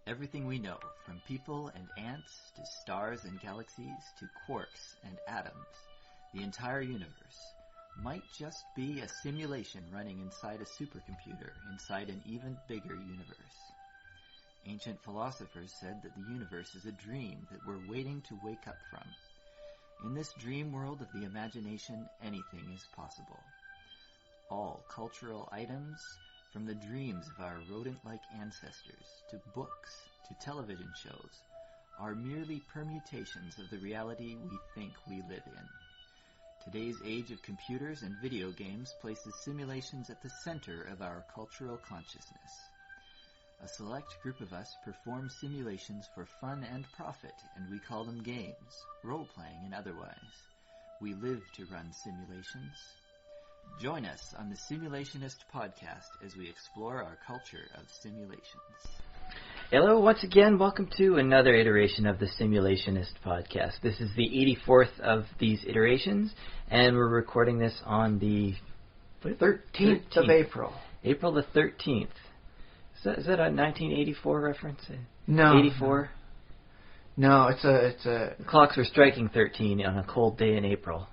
Everything we know, from people and ants to stars and galaxies to quarks and atoms, the entire universe, might just be a simulation running inside a supercomputer inside an even bigger universe. Ancient philosophers said that the universe is a dream that we're waiting to wake up from. In this dream world of the imagination, anything is possible. All cultural items, from the dreams of our rodent-like ancestors, to books, to television shows, are merely permutations of the reality we think we live in. Today's age of computers and video games places simulations at the center of our cultural consciousness. A select group of us perform simulations for fun and profit, and we call them games, role-playing and otherwise. We live to run simulations. Join us on the Simulationist podcast as we explore our culture of simulations. Hello, once again, welcome to another iteration of the Simulationist podcast. This is the 84th of these iterations, and we're recording this on the 13th of April. April the 13th. Is that a 1984 reference? No. 84? No, it's a... The clocks were striking 13 on a cold day in April.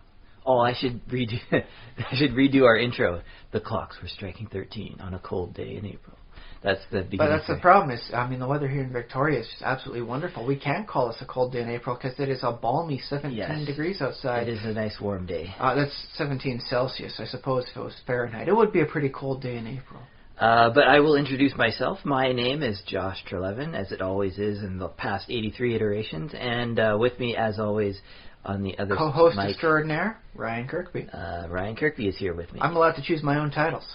Oh, I should redo our intro. The clocks were striking 13 on a cold day in April. That's the beginning. But that's the problem the weather here in Victoria is just absolutely wonderful. We can't call this a cold day in April because it is a balmy 17 degrees outside. It is a nice warm day. That's 17 Celsius, I suppose, if it was Fahrenheit. It would be a pretty cold day in April. But I will introduce myself. My name is Josh Trelevin, as it always is in the past 83 iterations, and with me, as always, on the other co-host extraordinaire, Ryan Kirkby. Ryan Kirkby is here with me. I'm allowed to choose my own titles.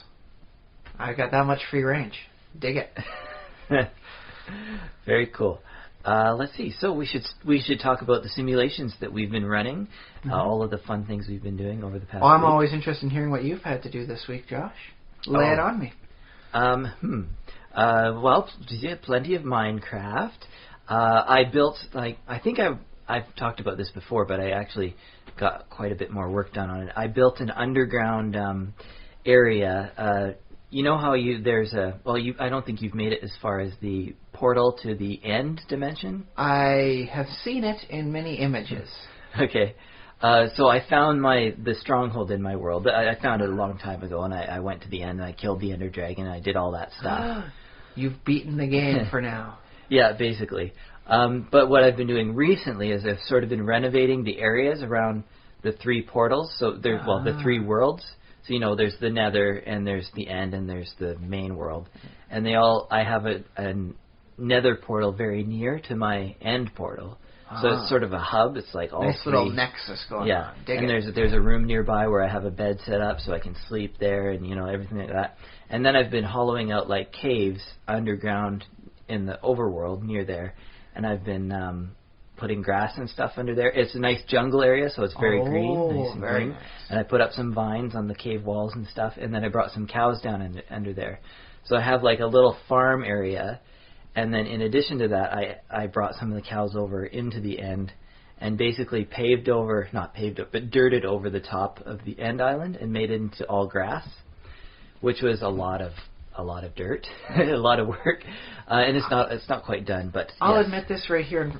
I got that much free range. Dig it. Very cool. Let's see. So we should talk about the simulations that we've been running, all of the fun things we've been doing over the past week. I'm always interested in hearing what you've had to do this week, Josh. Lay it on me. Well, plenty of Minecraft. I built, I think I've talked about this before, but I actually got quite a bit more work done on it. I built an underground area. You know how I don't think you've made it as far as the portal to the end dimension? I have seen it in many images. Okay. So I found the stronghold in my world. I found it a long time ago, and I went to the end, and I killed the Ender Dragon, and I did all that stuff. You've beaten the game for now. Yeah, basically. But what I've been doing recently is I've sort of been renovating the areas around the three portals. So there's the three worlds. So there's the Nether, and there's the End, and there's the main world, and I have a Nether portal very near to my End portal. So it's sort of a hub. It's like all nice three. Little nexus going on. Dig and it. there's a room nearby where I have a bed set up so I can sleep there and everything like that. And then I've been hollowing out like caves underground in the overworld near there, and I've been putting grass and stuff under there. It's a nice jungle area, so it's very green, nice and green. Nice. And I put up some vines on the cave walls and stuff, and then I brought some cows down under there. So I have like a little farm area. And then in addition to that, I brought some of the cows over into the End and basically dirted over the top of the End island and made it into all grass, which was a lot of dirt, a lot of work, and it's not quite done. But I'll admit this right here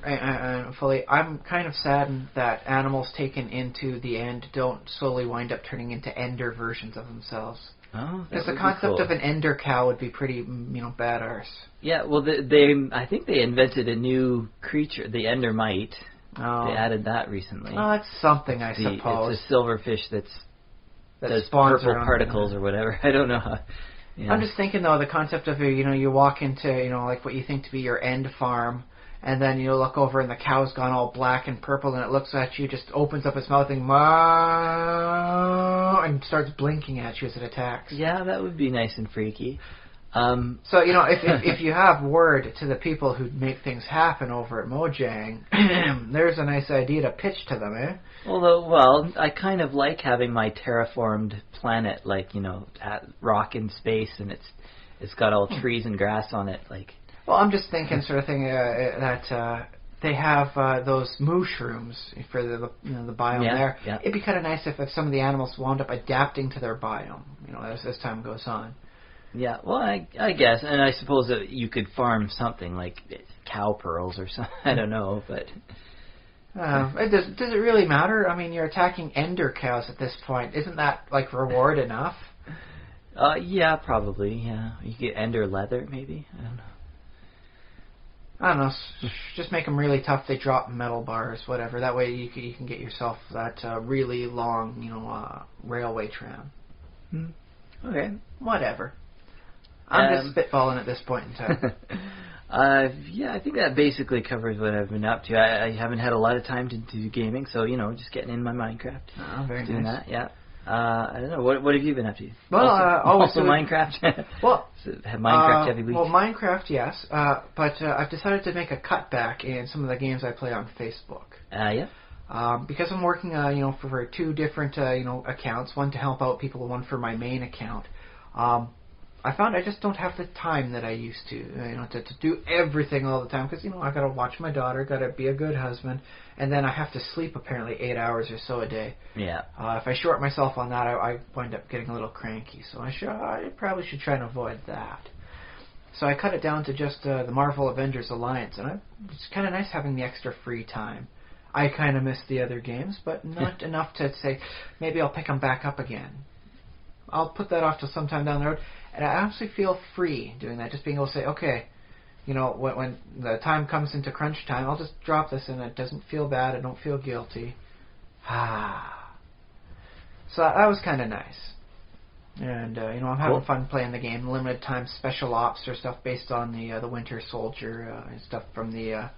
fully. I'm kind of saddened that animals taken into the End don't slowly wind up turning into Ender versions of themselves. Oh, because the concept of an Ender cow would be pretty, bad arse. Yeah, well, I think they invented a new creature, the Endermite. Oh. They added that recently. Oh, that's something, I suppose. It's a silverfish that does spawns purple particles or whatever. I don't know how. I'm just thinking, though, the concept of, you walk into, like what you think to be your End farm, and then you look over and the cow's gone all black and purple, and it looks at you, just opens up its mouth and starts blinking at you as it attacks. Yeah, that would be nice and freaky. So, if you have word to the people who make things happen over at Mojang, there's a nice idea to pitch to them, eh? Well, I kind of like having my terraformed planet, rock in space, and it's got all trees and grass on it, like... Well, I'm just thinking sort of thing that they have those mushrooms for the biome there. Yeah. It'd be kind of nice if some of the animals wound up adapting to their biome, as time goes on. Yeah, well, I guess, and I suppose that you could farm something like cow pearls or something. I don't know, but does it really matter? I mean, you're attacking ender cows at this point. Isn't that like reward enough? Yeah, probably. Yeah, you get ender leather, maybe. I don't know. I don't know. Just make them really tough. They drop metal bars, whatever. That way you can get yourself that really long, railway tram. Okay. Whatever. I'm just spitballing at this point in time. Yeah, I think that basically covers what I've been up to. I haven't had a lot of time to do gaming, so, just getting in my Minecraft. Oh, very doing nice. that, yeah. I don't know. What have you been up to? Well, also Minecraft? Well, have Minecraft heavy week? Well, Minecraft, yes. But I've decided to make a cutback in some of the games I play on Facebook. Yeah? Because I'm working, for two different, accounts. One to help out people, one for my main account. I found I just don't have the time that I used to, to do everything all the time. Because, I got to watch my daughter, got to be a good husband, and then I have to sleep apparently 8 hours or so a day. Yeah. If I short myself on that, I wind up getting a little cranky. So I probably should try and avoid that. So I cut it down to just the Marvel Avengers Alliance, and it's kind of nice having the extra free time. I kind of miss the other games, but not enough to say maybe I'll pick them back up again. I'll put that off till sometime down the road. And I honestly feel free doing that, just being able to say, okay, when the time comes into crunch time, I'll just drop this and it doesn't feel bad, I don't feel guilty. So that was kind of nice. And, I'm having fun playing the game, limited time special ops or stuff based on the Winter Soldier and stuff from the...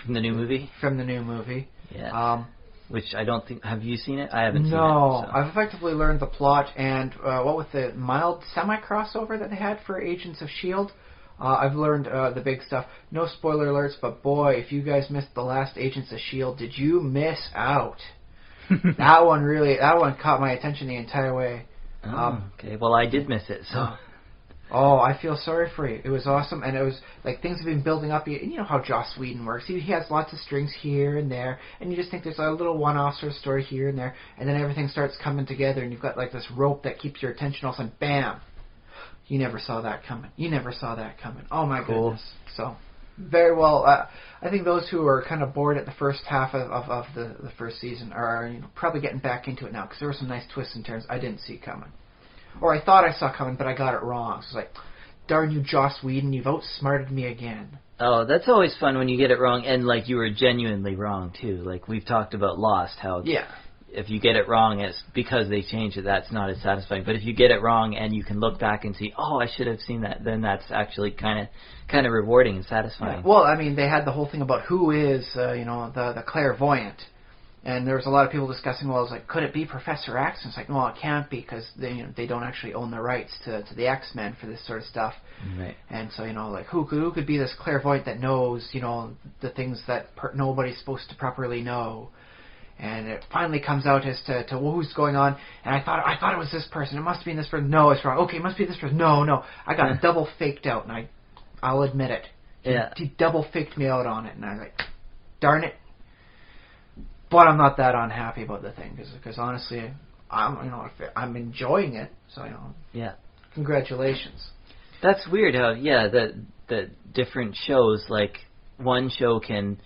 from the new movie? From the new movie. Yeah. Which I don't think... Have you seen it? I haven't seen it. No. So. I've effectively learned the plot, and what with the mild semi-crossover that they had for Agents of S.H.I.E.L.D., I've learned the big stuff. No spoiler alerts, but boy, if you guys missed the last Agents of S.H.I.E.L.D., did you miss out? That one caught my attention the entire way. Okay. Well, I did miss it, so... Oh, I feel sorry for you. It was awesome, and it was like things have been building up. You know how Joss Whedon works. He has lots of strings here and there, and you just think there's a little one-off sort of story here and there, and then everything starts coming together, and you've got like this rope that keeps your attention. All of a sudden, bam! You never saw that coming. You never saw that coming. Oh my goodness! So, very well. I think those who are kind of bored at the first half of the first season are probably getting back into it now, because there were some nice twists and turns I didn't see coming. Or I thought I saw coming, but I got it wrong. So it's like, darn you, Joss Whedon, you've outsmarted me again. Oh, that's always fun when you get it wrong, and like you were genuinely wrong too. Like we've talked about Lost, how if you get it wrong, it's because they changed it. That's not as satisfying. But if you get it wrong and you can look back and see, oh, I should have seen that, then that's actually kind of rewarding and satisfying. Yeah. Well, I mean, they had the whole thing about who is, the clairvoyant. And there was a lot of people discussing, well, it's like, could it be Professor X? And it's like, well, it can't be, because they don't actually own the rights to the X-Men for this sort of stuff. Right. And so, like, who could be this clairvoyant that knows, the things that nobody's supposed to properly know? And it finally comes out as to who's going on. And I thought it was this person. It must be this person. No, it's wrong. Okay, it must be this person. No. I got double faked out, and I'll admit it. He double faked me out on it, and I was like, darn it. But I'm not that unhappy about the thing, because honestly, I'm enjoying it. So congratulations. That's weird how the different shows, like one show can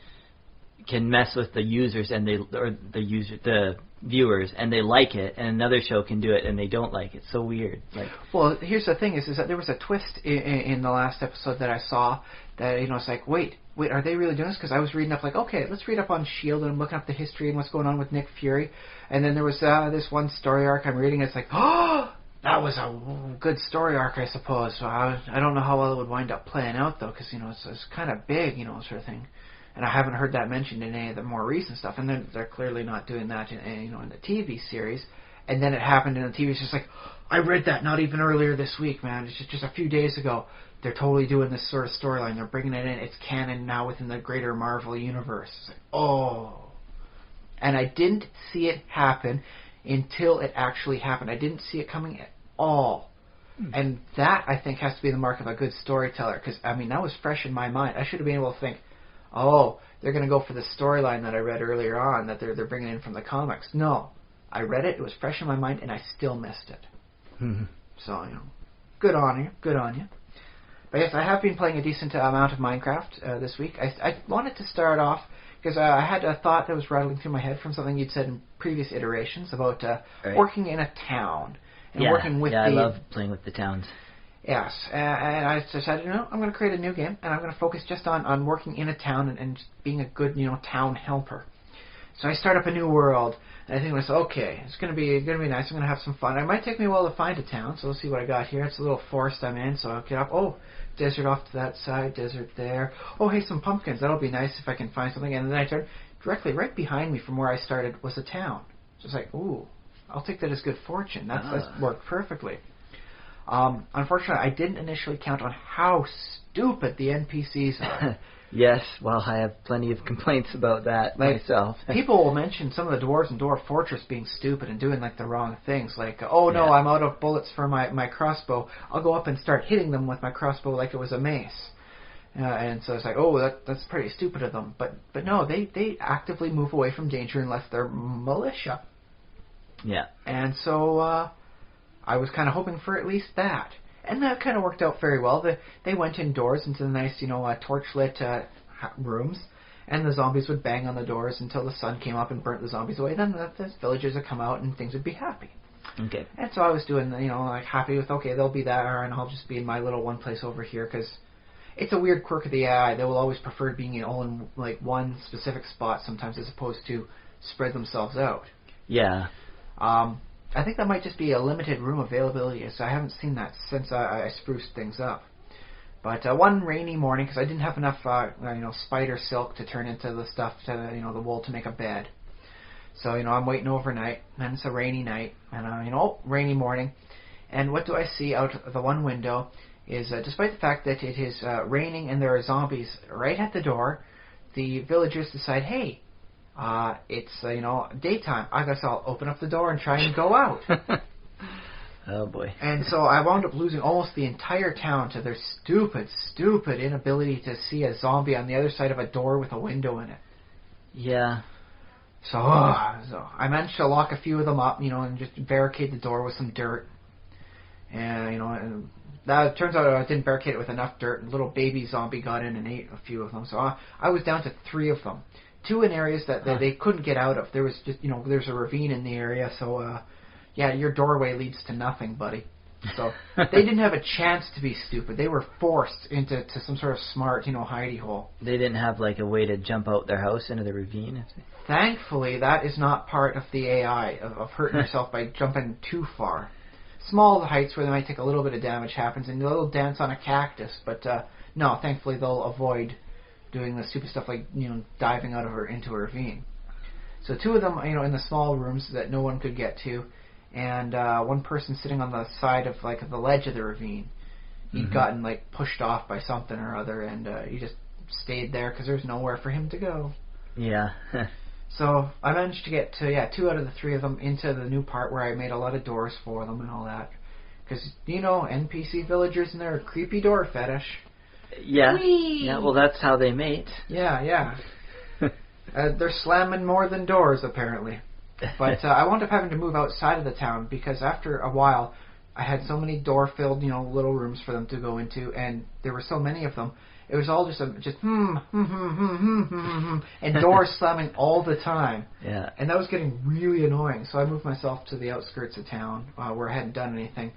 mess with the users and the viewers, and they like it, and another show can do it and they don't like it. So weird. Like, well, here's the thing: is that there was a twist in the last episode that I saw that it's like, wait, are they really doing this? Because I was reading up like, okay, let's read up on S.H.I.E.L.D. and I'm looking up the history and what's going on with Nick Fury, and then there was this one story arc I'm reading. It's like, oh, that was a good story arc, I suppose. So I don't know how well it would wind up playing out though, because it's kind of big, sort of thing. And I haven't heard that mentioned in any of the more recent stuff, and they're clearly not doing that in the TV series. And then it happened in the TV. It's just like, I read that not even earlier this week, man. It's just a few days ago. They're totally doing this sort of storyline. They're bringing it in. It's canon now within the greater Marvel universe. It's like, oh. And I didn't see it happen until it actually happened. I didn't see it coming at all. And that, I think, has to be the mark of a good storyteller. Because, that was fresh in my mind. I should have been able to think, oh, they're going to go for the storyline that I read earlier on that they're bringing in from the comics. No. I read it. It was fresh in my mind, and I still missed it. So, Good on you. Good on you. But yes, I have been playing a decent amount of Minecraft this week. I wanted to start off because I had a thought that was rattling through my head from something you'd said in previous iterations about working in a town and working with the... I love playing with the towns. Yes, and I decided, I'm going to create a new game, and I'm going to focus just on working in a town and being a good, town helper. So I start up a new world, and I think to myself, okay, it's going to be nice. I'm going to have some fun. It might take me a while to find a town, so we'll see what I got here. It's a little forest I'm in, so I'll get up. Oh, desert off to that side, desert there. Oh, hey, some pumpkins. That'll be nice if I can find something. And then I turned directly right behind me from where I started was a town. So it's like, ooh, I'll take that as good fortune. That's worked perfectly. Unfortunately, I didn't initially count on how stupid the NPCs are. Yes, well, I have plenty of complaints about that myself. People will mention some of the dwarves in Dwarf Fortress being stupid and doing the wrong things. Like, oh no, I'm out of bullets for my crossbow. I'll go up and start hitting them with my crossbow like it was a mace. And so it's like, oh, that's pretty stupid of them. But no, they actively move away from danger unless they're militia. Yeah. And so I was kind of hoping for at least that. And that kind of worked out very well. They went indoors into the nice, torch-lit rooms, and the zombies would bang on the doors until the sun came up and burnt the zombies away. Then the villagers would come out and things would be happy. Okay. And so I was doing, happy with, okay, they'll be there, and I'll just be in my little one place over here, because it's a weird quirk of the AI. They will always prefer being all in one specific spot sometimes, as opposed to spread themselves out. Yeah. I think that might just be a limited room availability, so I haven't seen that since I spruced things up. But one rainy morning, because I didn't have enough, spider silk to turn into the stuff to, the wool to make a bed. So, I'm waiting overnight, and it's a rainy night, and, rainy morning. And what do I see out of the one window is, despite the fact that it is raining and there are zombies right at the door, the villagers decide, hey, it's, daytime. I guess I'll open up the door and try and go out. Oh, boy. And so I wound up losing almost the entire town to their stupid inability to see a zombie on the other side of a door with a window in it. Yeah. So I managed to lock a few of them up, and just barricade the door with some dirt. And, and that turns out I didn't barricade it with enough dirt. A little baby zombie got in and ate a few of them. So I was down to 3 of them. 2 in areas that they couldn't get out of. There was just, there's a ravine in the area, so, your doorway leads to nothing, buddy. So they didn't have a chance to be stupid. They were forced into some sort of smart, hidey hole. They didn't have, a way to jump out their house into the ravine? Thankfully, that is not part of the AI, of hurting yourself by jumping too far. Small heights where they might take a little bit of damage happens, and a little dance on a cactus, but, no, thankfully they'll avoid doing the stupid stuff like, diving out of into a ravine. So 2 of them, in the small rooms that no one could get to, and one person sitting on the side of, the ledge of the ravine. He'd gotten, pushed off by something or other, and he just stayed there because there's nowhere for him to go. Yeah. So I managed to get to, 2 out of the 3 of them into the new part where I made a lot of doors for them and all that. Because, NPC villagers and their creepy door fetish. Yeah. Whee! Yeah, well, that's how they mate. Yeah. They're slamming more than doors, apparently. But I wound up having to move outside of the town because after a while, I had so many door-filled, little rooms for them to go into, and there were so many of them. It was all just and doors slamming all the time. Yeah. And that was getting really annoying. So I moved myself to the outskirts of town where I hadn't done anything,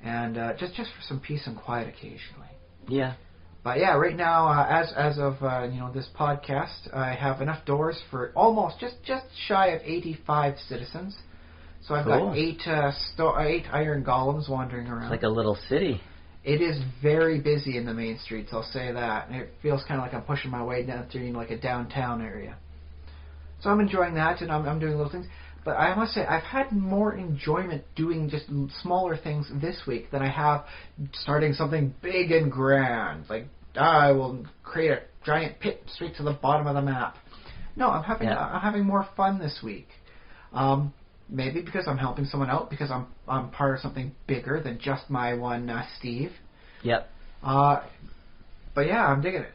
and just for some peace and quiet occasionally. Yeah. But yeah, right now, as of this podcast, I have enough doors for almost just shy of 85 citizens. So I've got 8 iron golems wandering around. It's like a little city. It is very busy in the main streets, I'll say that. And it feels kind of like I'm pushing my way down through a downtown area. So I'm enjoying that, and I'm doing little things. But I must say, I've had more enjoyment doing just smaller things this week than I have starting something big and grand. Like, I will create a giant pit straight to the bottom of the map. No, I'm having more fun this week. Maybe because I'm helping someone out, because I'm part of something bigger than just my one Steve. Yep. But yeah, I'm digging it.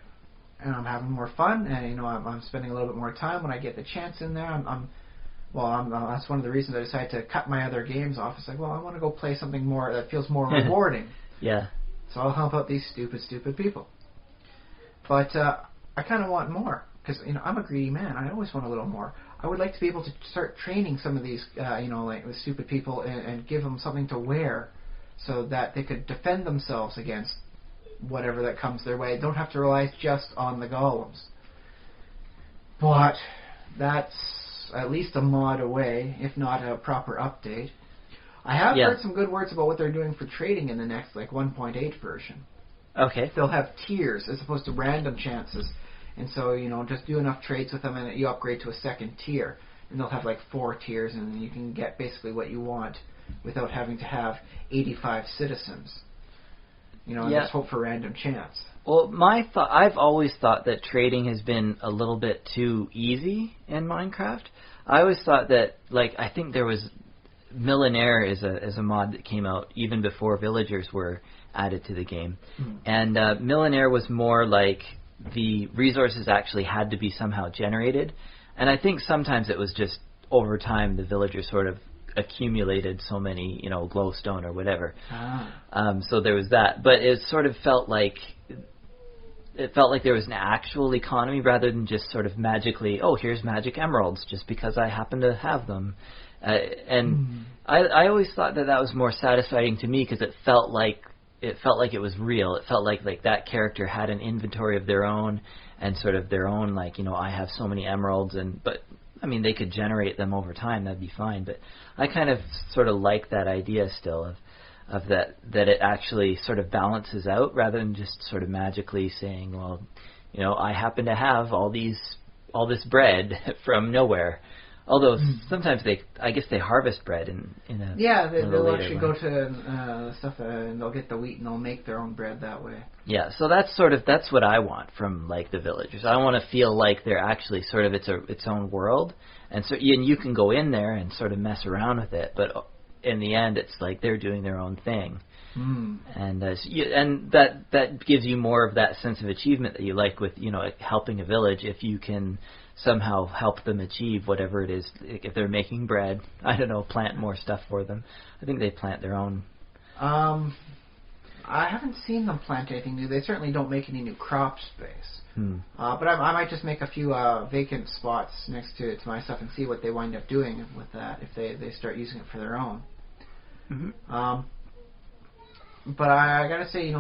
And I'm having more fun, and I'm spending a little bit more time when I get the chance in there. That's one of the reasons I decided to cut my other games off. It's like, well, I want to go play something more that feels more rewarding. Yeah. So I'll help out these stupid people. But I kind of want more, because I'm a greedy man. I always want a little more. I would like to be able to start training some of these, like the stupid people, and give them something to wear, so that they could defend themselves against whatever that comes their way. Don't have to rely just on the golems. But that's at least a mod away, if not a proper update. I have heard some good words about what they're doing for trading in the next 1.8 version. Okay. They'll have tiers as opposed to random chances. And so, just do enough trades with them and you upgrade to a second tier. And they'll have 4 tiers, and then you can get basically what you want without having to have 85 citizens. And just hope for random chance. Well, I've always thought that trading has been a little bit too easy in Minecraft. I always thought that, I think there was Millionaire is a mod that came out even before villagers were added to the game. And Millionaire was more like the resources actually had to be somehow generated. And I think sometimes it was just over time the villagers sort of accumulated so many, glowstone or whatever. So there was that. But it sort of felt like there was an actual economy rather than just sort of magically, oh, here's magic emeralds just because I happen to have them. I always thought that was more satisfying to me because it felt like it was real. It felt like that character had an inventory of their own and sort of their own, I have so many emeralds, but I mean, they could generate them over time. That'd be fine. But I kind of sort of like that idea still of that it actually sort of balances out rather than just sort of magically saying, well, I happen to have all this bread from nowhere. Although sometimes I guess they harvest bread in a they'll actually go to stuff and they'll get the wheat and they'll make their own bread that way. Yeah, so that's what I want from the villagers. I want to feel like they're actually sort of its own world, and so you can go in there and sort of mess around with it, but in the end it's like they're doing their own thing. And that gives you more of that sense of achievement that you like with helping a village if you can somehow help them achieve whatever it is. If they're making bread, I don't know, plant more stuff for them. I think they plant their own. I haven't seen them plant anything new. They certainly don't make any new crop space. But I might just make a few vacant spots next to my stuff and see what they wind up doing with that if they start using it for their own. But I gotta say,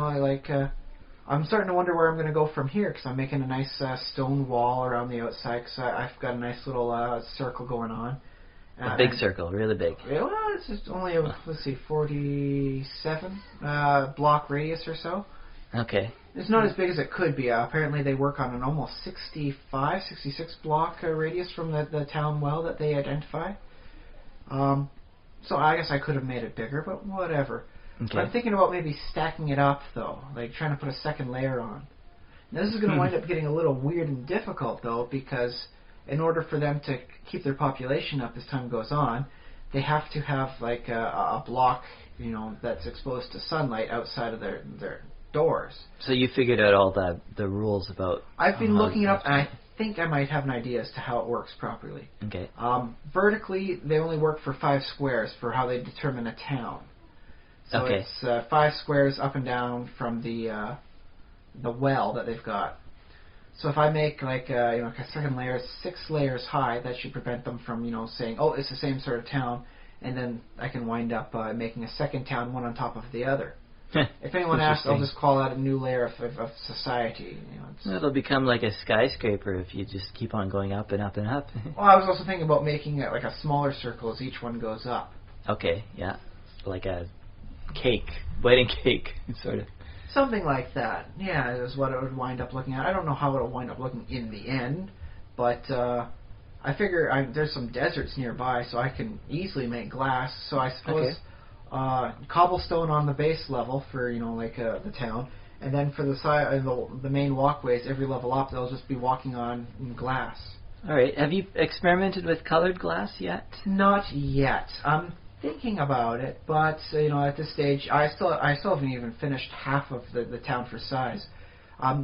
I'm starting to wonder where I'm going to go from here, because I'm making a nice stone wall around the outside, because I've got a nice little circle going on. A big circle, really big. Well, it's just only, 47 block radius or so. Okay. It's not as big as it could be. Apparently they work on an almost 65, 66 block radius from the town well that they identify. So I guess I could have made it bigger, but whatever. Okay. I'm thinking about maybe stacking it up, though, trying to put a second layer on. Now, this is going to wind up getting a little weird and difficult, though, because in order for them to keep their population up as time goes on, they have to have a block, that's exposed to sunlight outside of their doors. So you figured out all the rules about... I've been looking it up, and I think I might have an idea as to how it works properly. Okay. Vertically, they only work for 5 squares for how they determine a town. So it's 5 squares up and down from the well that they've got. So if I make a second layer 6 layers high, that should prevent them from saying, oh, it's the same sort of town, and then I can wind up making a second town, one on top of the other. If anyone asks, I'll just call that a new layer of society. It'll become like a skyscraper if you just keep on going up and up and up. Well, I was also thinking about making it like a smaller circle as each one goes up. Okay, yeah, like a wedding cake, sort of. Something like that, yeah, is what it would wind up looking at. I don't know how it'll wind up looking in the end, but I figure there's some deserts nearby, so I can easily make glass. So I suppose cobblestone on the base level for the town, and then for the side, the main walkways, every level up, they'll just be walking on glass. All right. Have you experimented with colored glass yet? Not yet. I'm thinking about it, but at this stage, I still haven't even finished half of the town for size.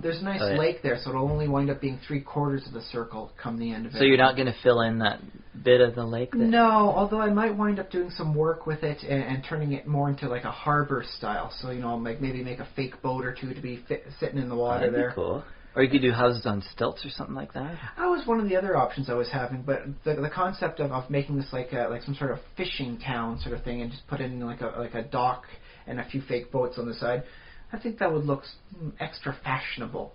There's a nice lake there, so it'll only wind up being 3/4 of the circle come the end of it. So you're not going to fill in that bit of the lake? No, although I might wind up doing some work with it and turning it more into like a harbor style. So, maybe make a fake boat or two to be sitting in the water there. That'd be cool. Or you could do houses on stilts or something like that. That was one of the other options I was having, but the concept of making this like some sort of fishing town sort of thing, and just put in like a dock and a few fake boats on the side, I think that would look extra fashionable.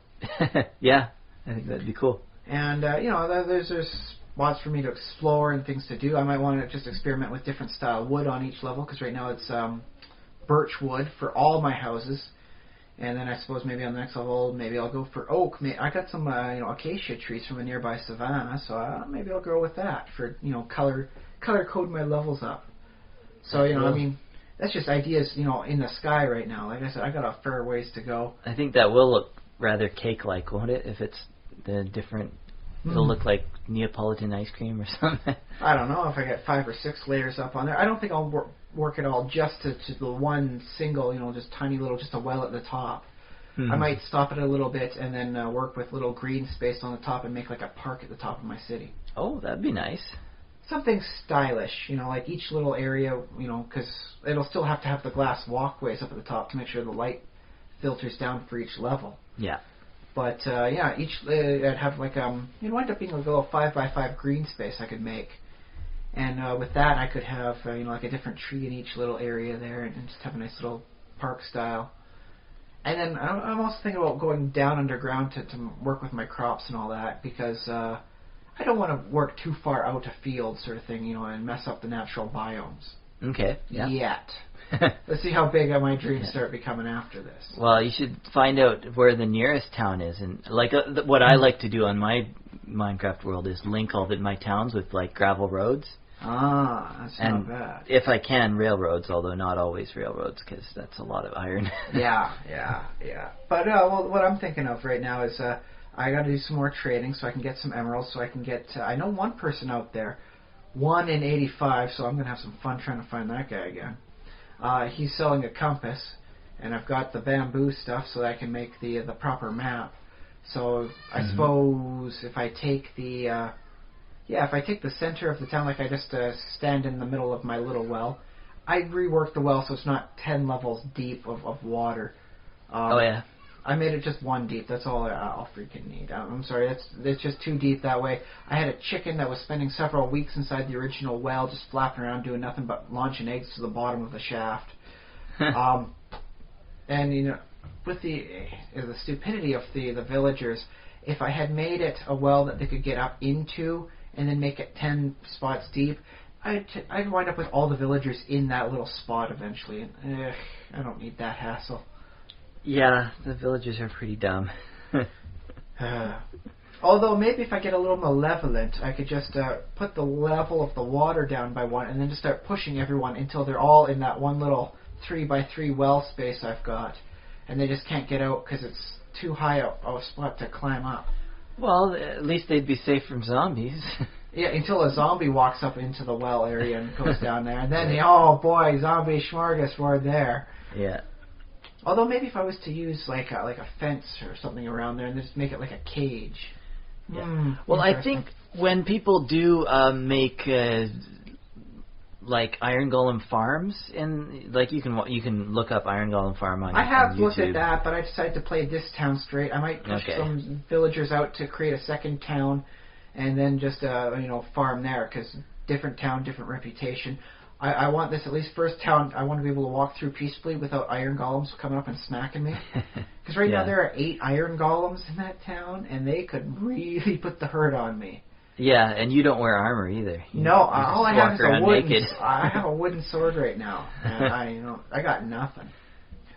Yeah, I think that'd be cool. And there's spots for me to explore and things to do. I might want to just experiment with different style wood on each level, because right now it's birch wood for all my houses. And then I suppose maybe on the next level, maybe I'll go for oak. I got some acacia trees from a nearby savanna, so maybe I'll go with that for color code my levels up. So that's just ideas in the sky right now. Like I said, I got a fair ways to go. I think that will look rather cake-like, won't it? If it's the different, it'll look like Neapolitan ice cream or something. I don't know if I get 5 or 6 layers up on there. I don't think I'll work it all just to the one single, just tiny little, just a well at the top. I might stop it a little bit and then work with little green space on the top and make like a park at the top of my city. Oh, that'd be nice. Something stylish, like each little area, because it'll still have to have the glass walkways up at the top to make sure the light filters down for each level. Yeah. But I'd have like it'd wind up being a little 5x5 green space I could make. And with that, I could have like a different tree in each little area there, and just have a nice little park style. And then I'm also thinking about going down underground to work with my crops and all that, because I don't want to work too far out afield, sort of thing, and mess up the natural biomes. Okay. Yeah. Yet. Let's see how big my dreams start becoming after this. Well, you should find out where the nearest town is, and like what I like to do on my Minecraft world is link all my towns with like gravel roads. That's and not bad. If I can, railroads, although not always railroads, because that's a lot of iron. Yeah. But what I'm thinking of right now is I got to do some more trading so I can get some emeralds, so I can get... I know one person out there, 1 in 85, so I'm going to have some fun trying to find that guy again. He's selling a compass, and I've got the bamboo stuff so that I can make the proper map. So I suppose if I take the... if I take the center of the town, like I just stand in the middle of my little well, I rework the well so it's not 10 levels deep of water. I made it just 1 deep. That's all I'll freaking need. I'm sorry, it's just too deep that way. I had a chicken that was spending several weeks inside the original well, just flapping around doing nothing but launching eggs to the bottom of the shaft. And with the stupidity of the villagers, if I had made it a well that they could get up into and then make it 10 spots deep, I'd wind up with all the villagers in that little spot eventually. And I don't need that hassle. Yeah, the villagers are pretty dumb. Although maybe if I get a little malevolent, I could just put the level of the water down by 1 and then just start pushing everyone until they're all in that one little 3x3 well space I've got. And they just can't get out because it's too high a spot to climb up. Well, at least they'd be safe from zombies. Yeah, until a zombie walks up into the well area and goes down there. And then, oh boy, zombie smorgasbord there. Yeah. Although maybe if I was to use like a fence or something around there and just make it like a cage. Yeah. Well, I think when people do make like Iron Golem farms, like you can look up Iron Golem farm on YouTube. I have looked at that, but I decided to play this town straight. I might push some villagers out to create a second town, and then just farm there, because different town, different reputation. I want this, at least first town, I want to be able to walk through peacefully without iron golems coming up and smacking me. Because right now there are 8 iron golems in that town, and they could really put the hurt on me. Yeah, and you don't wear armor either. All I have is a wooden. I have a wooden sword right now, and I got nothing.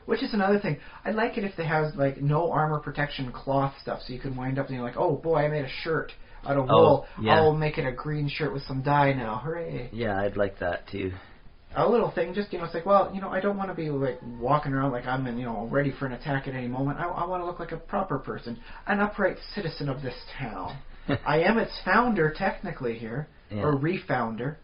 Which is another thing. I'd like it if they have like no armor protection cloth stuff, so you can wind up like, oh boy, I made a shirt out of wool. Yeah. I'll make it a green shirt with some dye now. Hooray! Yeah, I'd like that too. A little thing, just it's like, well, I don't want to be like walking around like I'm ready for an attack at any moment. I want to look like a proper person, an upright citizen of this town. I am its founder technically here, or refounder.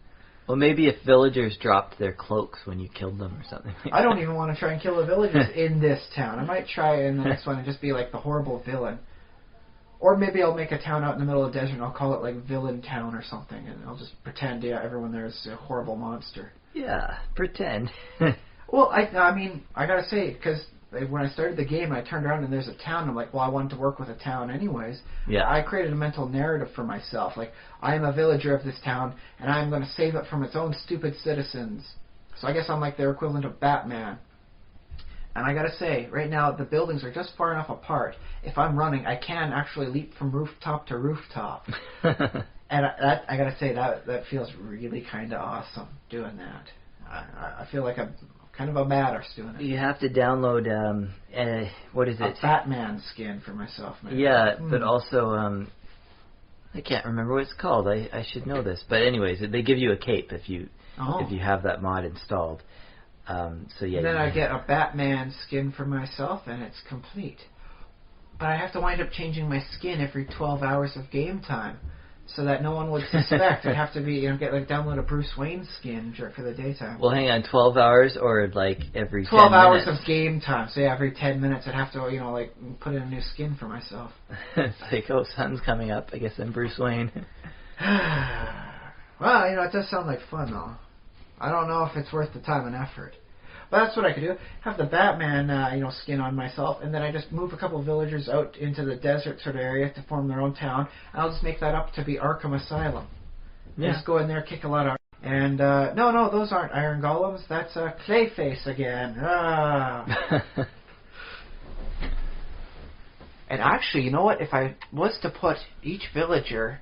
Well, maybe if villagers dropped their cloaks when you killed them or something. I don't even want to try and kill the villagers in this town. I might try in the next one and just be like the horrible villain. Or maybe I'll make a town out in the middle of the desert and I'll call it like Villain Town or something, and I'll just pretend, everyone there is a horrible monster. Yeah, pretend. Well, I mean, I gotta say, because when I started the game, I turned around and there's a town. I'm like, well, I wanted to work with a town anyways. Yeah. I created a mental narrative for myself. Like, I am a villager of this town, and I'm going to save it from its own stupid citizens. So I guess I'm like their equivalent of Batman. And I gotta say, right now, the buildings are just far enough apart. If I'm running, I can actually leap from rooftop to rooftop. And I gotta say, that feels really kind of awesome, doing that. I feel like I'm kind of a badass doing it. You have to download, what is it? A Batman skin for myself, maybe. Yeah, but also, I can't remember what it's called. I should know this. But anyways, they give you a cape if you have that mod installed. So yeah. And then I get a Batman skin for myself, and it's complete. But I have to wind up changing my skin every 12 hours of game time, so that no one would suspect. I'd have to be, download a Bruce Wayne skin for the daytime. Well, hang on, 12 hours or like every 12 10 hours minutes? of game time. So yeah, every 10 minutes I'd have to, put in a new skin for myself. It's like, oh, sun's coming up. I guess I'm Bruce Wayne. Well, it does sound like fun, though. I don't know if it's worth the time and effort. But that's what I could do. Have the Batman, skin on myself, and then I just move a couple of villagers out into the desert sort of area to form their own town, and I'll just make that up to be Arkham Asylum. Yeah. Just go in there, kick a lot of... And, no, those aren't Iron Golems. That's Clayface again. Ah. And actually, you know what? If I was to put each villager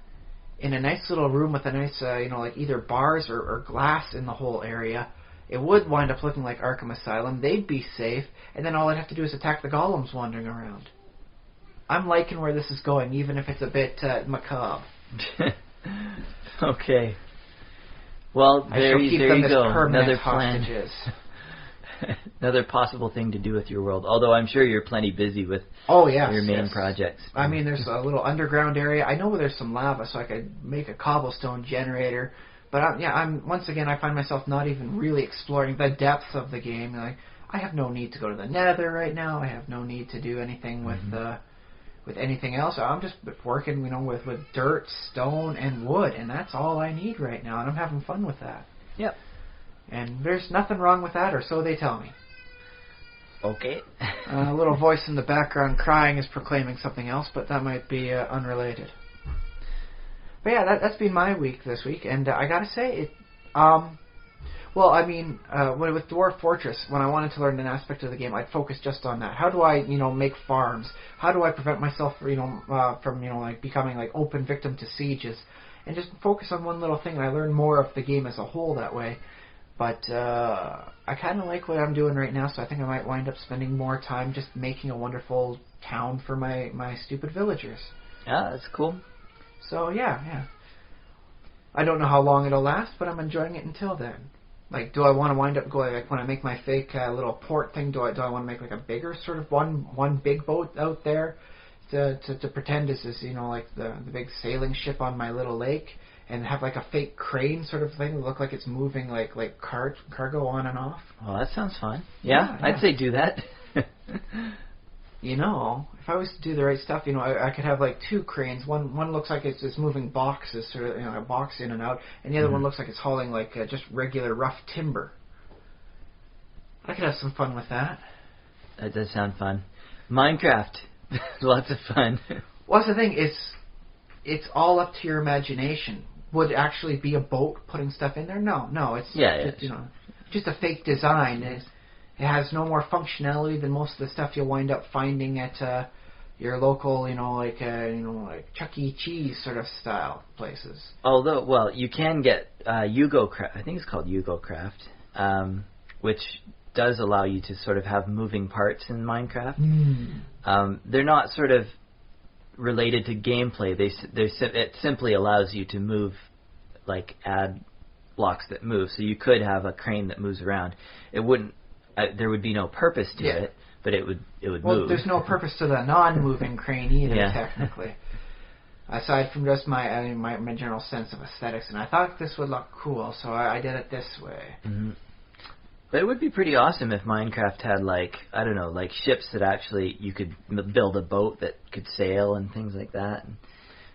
in a nice little room with a nice, either bars or glass in the whole area, it would wind up looking like Arkham Asylum. They'd be safe, and then all I'd have to do is attack the golems wandering around. I'm liking where this is going, even if it's a bit macabre. Okay. Well, there you go. Another plan. Hostages. Another possible thing to do with your world. Although I'm sure you're plenty busy with your main projects. I mean, there's a little underground area. I know where there's some lava, so I could make a cobblestone generator. But I'm once again, I find myself not even really exploring the depths of the game. Like, I have no need to go to the Nether right now. I have no need to do anything with anything else. I'm just working, with dirt, stone, and wood, and that's all I need right now. And I'm having fun with that. Yep. And there's nothing wrong with that, or so they tell me. Okay. A little voice in the background crying is proclaiming something else, but that might be unrelated. But yeah, that's been my week this week, and I gotta say, with Dwarf Fortress, when I wanted to learn an aspect of the game, I'd focus just on that. How do I, make farms? How do I prevent myself, from, becoming, open victim to sieges? And just focus on one little thing, and I learn more of the game as a whole that way. But I kind of like what I'm doing right now, so I think I might wind up spending more time just making a wonderful town for my stupid villagers. Yeah, that's cool. So, yeah. I don't know how long it'll last, but I'm enjoying it until then. Do I want to wind up going, when I make my fake little port thing, do I want to make, a bigger sort of one big boat out there to pretend this is, the big sailing ship on my little lake, and have, a fake crane sort of thing that look like it's moving, like cargo on and off? Well, that sounds fun. Yeah. I'd say do that. If I was to do the right stuff, I could have two cranes. One looks like it's moving boxes, sort of, a box in and out, and the other one looks like it's hauling just regular rough timber. I could have some fun with that. That does sound fun. Minecraft, lots of fun. Well, that's the thing. It's all up to your imagination. Would it actually be a boat putting stuff in there? No. It's just a fake design. It has no more functionality than most of the stuff you'll wind up finding at your local, Chuck E. Cheese sort of style places. Although, well, you can get YugoCraft. I think it's called YugoCraft, which does allow you to sort of have moving parts in Minecraft. They're not sort of related to gameplay. It simply allows you to move, add blocks that move. So you could have a crane that moves around. It wouldn't. There would be no purpose to it, but it would move. Well, there's no purpose to the non-moving crane either, technically. aside from just my general sense of aesthetics, and I thought this would look cool, so I did it this way. Mm-hmm. But it would be pretty awesome if Minecraft had, like, I don't know, like ships that actually you could build a boat that could sail and things like that.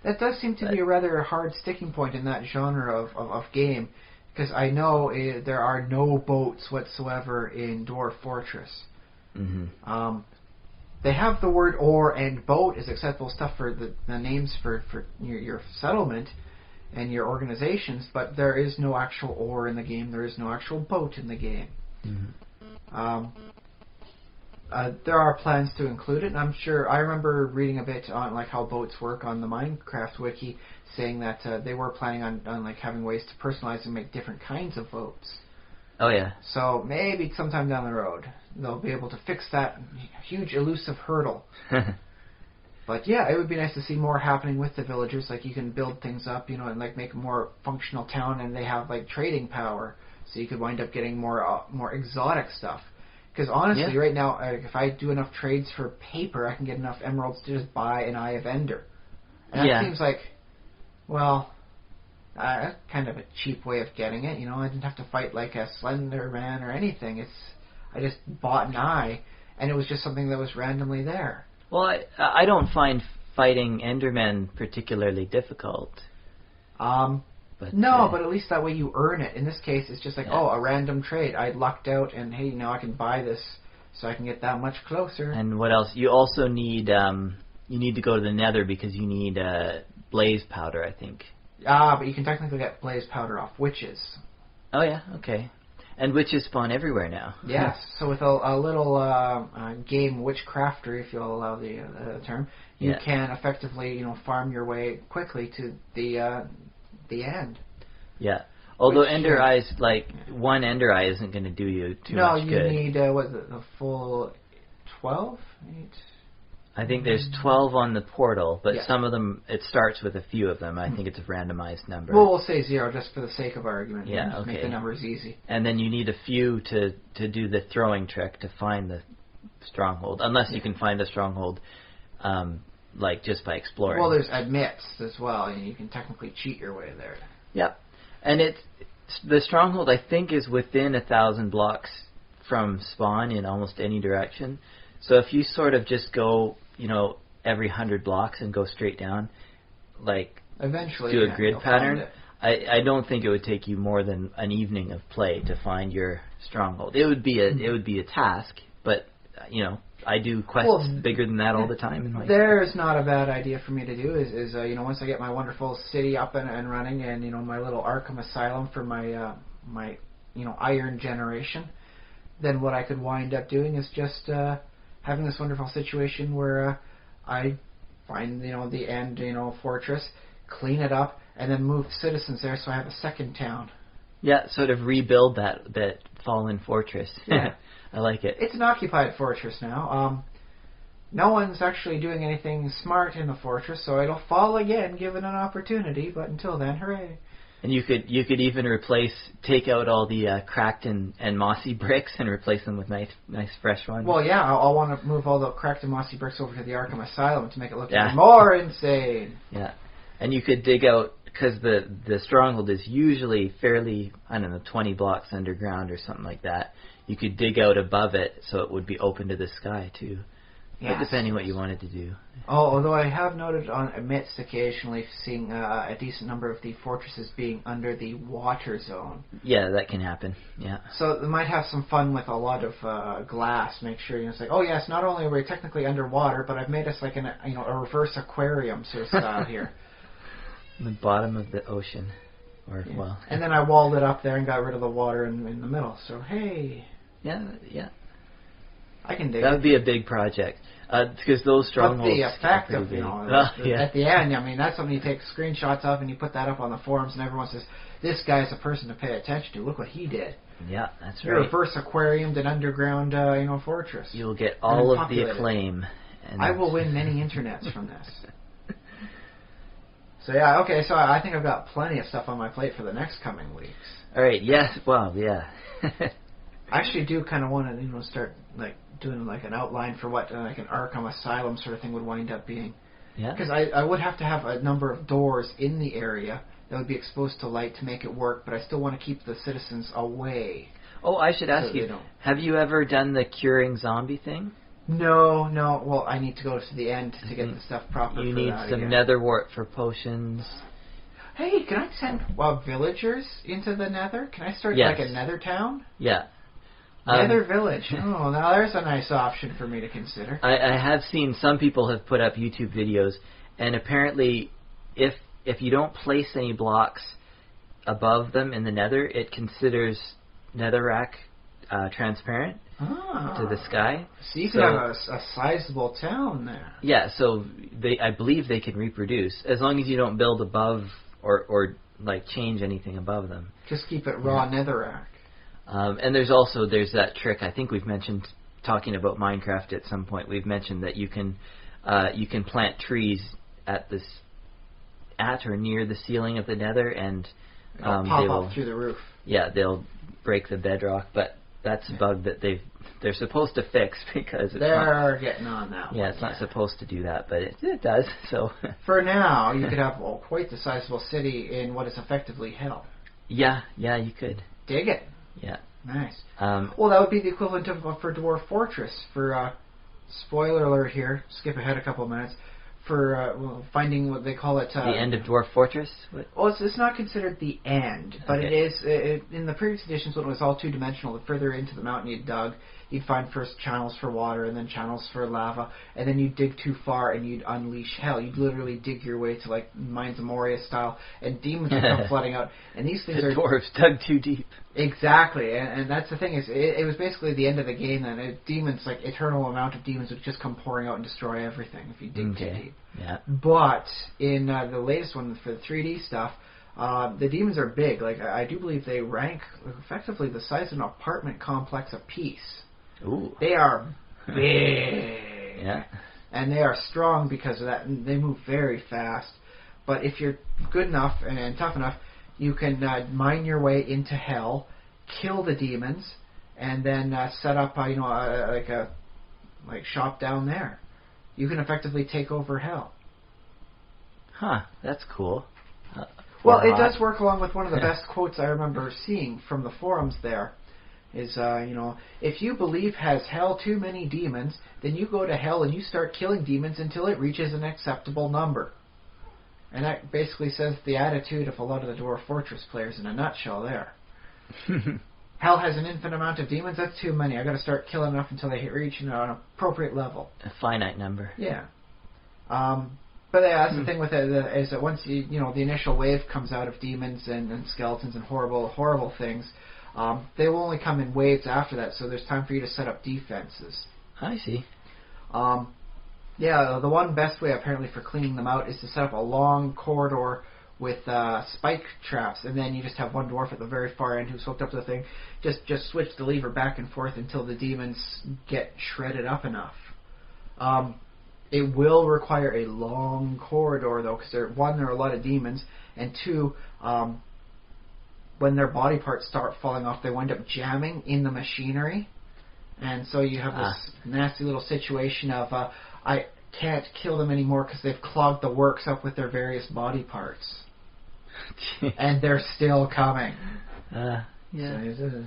That does seem to be a rather hard sticking point in that genre of game, because I know there are no boats whatsoever in Dwarf Fortress. Mm-hmm. They have the word oar and boat as acceptable stuff for the names for your settlement and your organizations, but there is no actual oar in the game. There is no actual boat in the game. Mm-hmm. There are plans to include it, and I'm sure I remember reading a bit on like how boats work on the Minecraft wiki, saying that they were planning on like having ways to personalize and make different kinds of boats. Oh yeah. So maybe sometime down the road they'll be able to fix that huge elusive hurdle. But yeah, it would be nice to see more happening with the villagers. Like you can build things up, you know, and like make a more functional town, and they have like trading power, so you could wind up getting more exotic stuff. Because honestly, right now, if I do enough trades for paper, I can get enough emeralds to just buy an Eye of Ender. And that seems like, well, kind of a cheap way of getting it. You know, I didn't have to fight like a Slender Man or anything. I just bought an eye, and it was just something that was randomly there. Well, I don't find fighting Endermen particularly difficult. But at least that way you earn it. In this case, it's just like, a random trade. I lucked out, and hey, now I can buy this, so I can get that much closer. And what else? You also need to go to the Nether because you need blaze powder, I think. But you can technically get blaze powder off witches. Oh yeah, okay. And witches spawn everywhere now. Yes, so with a little game witchcrafter, if you'll allow the term, you can effectively farm your way quickly to the end. Yeah. Although Ender Eyes, like one Ender Eye isn't going to do you too much good. No, you need the full 12? I think there's 12 on the portal, but some of them, it starts with a few of them. I think it's a randomized number. Well, we'll say 0 just for the sake of argument. Yeah, just make the numbers easy. And then you need a few to do the throwing trick to find the stronghold, unless you can find the stronghold like just by exploring. Well, there's admits as well, and you can technically cheat your way there. Yep. And the stronghold, I think, is within 1,000 blocks from spawn in almost any direction. So if you sort of just go, every 100 blocks and go straight down, like eventually do a grid pattern, I don't think it would take you more than an evening of play to find your stronghold. It would be a task, but I do quests bigger than that all the time. In my there's not a bad idea for me to do is once I get my wonderful city up and running, and my little Arkham Asylum for my my iron generation, then what I could wind up doing is just having this wonderful situation where I find the end fortress, clean it up, and then move citizens there, so I have a second town. Yeah, sort of rebuild that fallen fortress. Yeah. I like it. It's an occupied fortress now. No one's actually doing anything smart in the fortress, so it'll fall again given an opportunity, but until then, hooray. And you could even take out all the cracked and mossy bricks and replace them with nice fresh ones. Well, yeah, I'll want to move all the cracked and mossy bricks over to the Arkham Asylum to make it look even more insane. Yeah, and you could dig out, because the stronghold is usually fairly, 20 blocks underground or something like that. You could dig out above it so it would be open to the sky too. Yes. But depending what you wanted to do. Although I have noted on Amidst occasionally seeing a decent number of the fortresses being under the water zone. Yeah, that can happen. Yeah. So they might have some fun with a lot of glass. Make sure it's like, oh yes, not only are we technically underwater, but I've made us like a reverse aquarium sort of style here. The bottom of the ocean, And then I walled it up there and got rid of the water in the middle. So hey. Yeah. I can dig that would be a big project, because those strongholds. But the effect of at the end, that's something you take screenshots of and you put that up on the forums, and everyone says, "This guy's a person to pay attention to. Look what he did." Yeah, that's You're right. Reverse aquariumed and underground, fortress. You'll get all of the acclaim. And I will win many internets from this. So yeah, okay. So I think I've got plenty of stuff on my plate for the next coming weeks. All right. Yes. Well. Yeah. I actually do kind of want to, start doing like an outline for what like an Arkham Asylum sort of thing would wind up being. Yeah. Because I would have to have a number of doors in the area that would be exposed to light to make it work, but I still want to keep the citizens away. Oh, I should ask you, have you ever done the curing zombie thing? No. Well, I need to go to the end to get the stuff proper You for need that some again. nether wart for potions. Hey, can I send villagers into the nether? Can I start Yes. like a nether town? Yeah. Nether village. Oh, now there's a nice option for me to consider. I have seen some people have put up YouTube videos, and apparently if you don't place any blocks above them in the nether, it considers netherrack transparent to the sky. So you can have a sizable town there. Yeah, so I believe they can reproduce as long as you don't build above or like change anything above them. Just keep it raw netherrack. And there's that trick I think we've mentioned talking about Minecraft at some point. We've mentioned that you can plant trees at or near the ceiling of the nether, and pop up through the roof. Yeah, they'll break the bedrock, but that's a bug that they're supposed to fix because they're getting on that. Yeah, it's not supposed to do that, but it does. So for now, you could have quite the sizable city in what is effectively hell. Yeah, you could. Dig it. Yeah. Nice. Well, that would be the equivalent of for Dwarf Fortress. For spoiler alert here, skip ahead a couple of minutes. For finding what they call it... the end of Dwarf Fortress? What? Well, it's not considered the end, but Okay. it is... in the previous editions, when it was all two-dimensional, the further into the mountain you dug, you'd find first channels for water, and then channels for lava, and then you'd dig too far, and you'd unleash hell. You'd literally dig your way to, like, Mines of Moria style, and demons would come flooding out. And these things The are... dwarves dug too deep. Exactly, and that's the thing, is it was basically the end of the game then. Demons, like, eternal amount of demons would just come pouring out and destroy everything if you dig too deep. Yeah. But in the latest one for the 3D stuff, the demons are big. Like, I do believe they rank effectively the size of an apartment complex apiece. Ooh. They are big. Yeah. And they are strong because of that, and they move very fast. But if you're good enough and tough enough, you can mine your way into hell, kill the demons, and then set up a shop down there. You can effectively take over hell. Huh, that's cool. Well, it does work along with one of the best quotes I remember seeing from the forums there. Is, if you believe has hell too many demons, then you go to hell and you start killing demons until it reaches an acceptable number. And that basically says the attitude of a lot of the Dwarf Fortress players in a nutshell there. Hell has an infinite amount of demons, that's too many. I got to start killing enough until they reach an appropriate level. A finite number. Yeah. But yeah, that's the thing with it, is that once the initial wave comes out of demons and skeletons and horrible things, they will only come in waves after that, so there's time for you to set up defenses. I see. Yeah, the one best way apparently for cleaning them out is to set up a long corridor with spike traps, and then you just have one dwarf at the very far end who's hooked up to the thing. Just switch the lever back and forth until the demons get shredded up enough. It will require a long corridor though, because one, there are a lot of demons, and two, when their body parts start falling off, they wind up jamming in the machinery, and so you have this nasty little situation of I can't kill them anymore because they've clogged the works up with their various body parts. And they're still coming. Yeah. So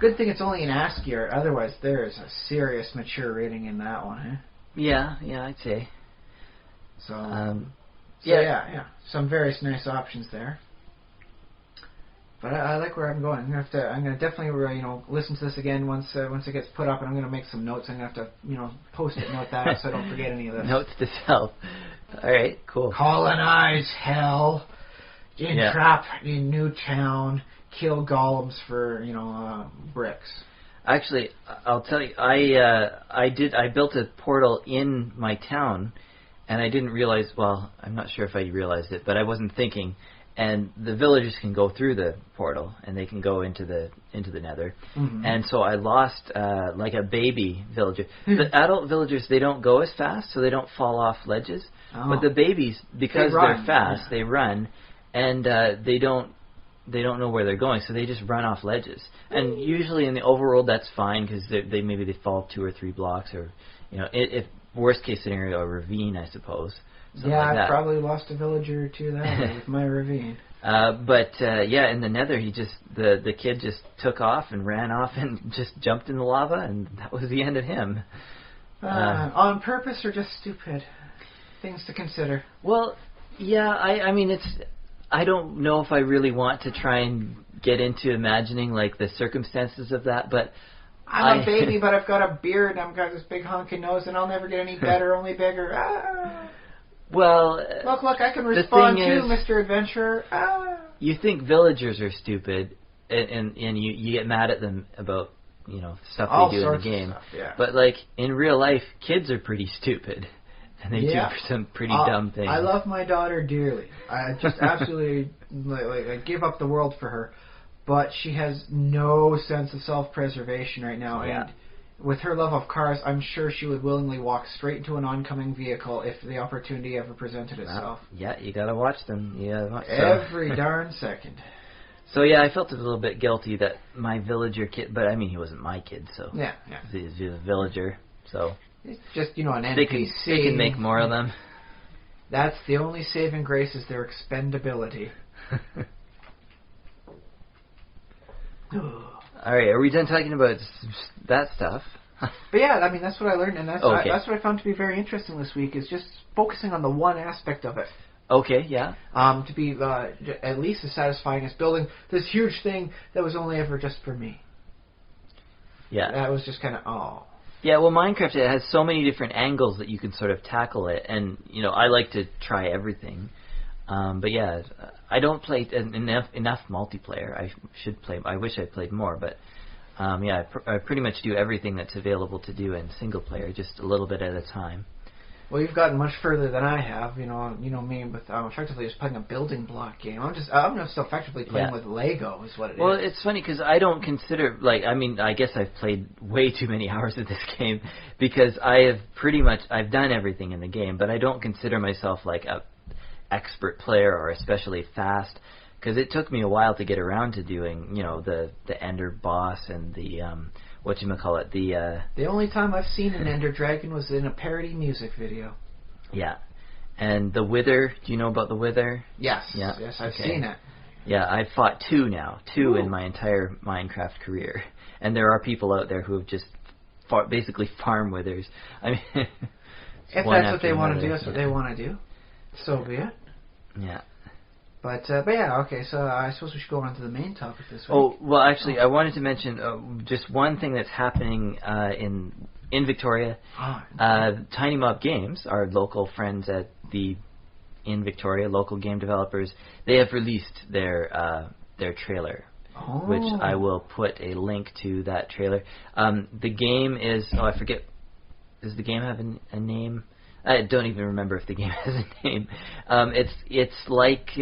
good thing it's only an ASCII, or otherwise there is a serious mature rating in that one, huh? Yeah, I'd say. So, yeah. Some various nice options there. But I like where I'm going. I'm gonna definitely listen to this again once it gets put up, and I'm gonna make some notes. I'm gonna have to post-it note that so I don't forget any of this. Notes to self. All right, cool. Colonize hell, entrap in Newtown, kill golems for bricks. Actually, I'll tell you, I built a portal in my town, and I didn't realize. Well, I'm not sure if I realized it, but I wasn't thinking. And the villagers can go through the portal, and they can go into the nether. Mm-hmm. And so I lost like a baby villager. The adult villagers, they don't go as fast, so they don't fall off ledges. Oh. But the babies, because they're fast, they run, and they don't know where they're going, so they just run off ledges. And usually in the overworld, that's fine because maybe they fall 2 or 3 blocks, or if worst case scenario, a ravine, I suppose. something like that. I probably lost a villager to that with my ravine. But in the Nether, he just the kid just took off and ran off and just jumped in the lava, and that was the end of him. On purpose or just stupid? Things to consider. Well, yeah, I mean, I don't know if I really want to try and get into imagining like the circumstances of that, but I'm a baby, but I've got a beard, and I've got this big honking nose, and I'll never get any better, only bigger. Well, look, I can respond too, Mr. Adventurer. You think villagers are stupid, and you get mad at them about stuff they do in the game. Stuff, yeah. But like in real life, kids are pretty stupid, and they do some pretty dumb things. I love my daughter dearly. I just absolutely I give up the world for her, but she has no sense of self-preservation right now. Yeah. And with her love of cars, I'm sure she would willingly walk straight into an oncoming vehicle if the opportunity ever presented itself. Yeah, you gotta watch them. Every darn second. So yeah, I felt a little bit guilty that my villager kid, but I mean he wasn't my kid, so yeah. He's a villager, so it's just an NPC. They can make more of them. That's the only saving grace is their expendability. All right, are we done talking about that stuff? But yeah, I mean that's what I learned, and that's okay. what I found to be very interesting this week is just focusing on the one aspect of it. Okay, yeah. To be at least as satisfying as building this huge thing that was only ever just for me. Yeah. That was just kind of, Yeah, well, Minecraft, it has so many different angles that you can sort of tackle it, and, I like to try everything. But yeah, I don't play enough multiplayer. I wish I played more, but I pretty much do everything that's available to do in single player, just a little bit at a time. Well, you've gotten much further than I have. You know me with effectively just playing a building block game. I'm just effectively playing with Lego, is what it is. Well, it's funny because I don't consider I guess I've played way too many hours of this game because I've done everything in the game, but I don't consider myself like a expert player or especially fast because it took me a while to get around to doing the Ender boss and the The only time I've seen an Ender Dragon was in a parody music video. Yeah. And the Wither, do you know about the Wither? Yes. Yeah. Yes, I've seen it. Yeah, I've fought two Ooh. in my entire Minecraft career. And there are people out there who have just basically farm Withers. I mean, if that's what they want to do, that's what they want to do. So be it. Yeah. But yeah, okay, so I suppose we should go on to the main topic this week. Oh, well, actually, I wanted to mention just one thing that's happening in Victoria. Tiny Mob Games, our local friends in Victoria, local game developers, they have released their trailer, which I will put a link to that trailer. The game is, I forget, does the game have a name? I don't even remember if the game has a name. It's like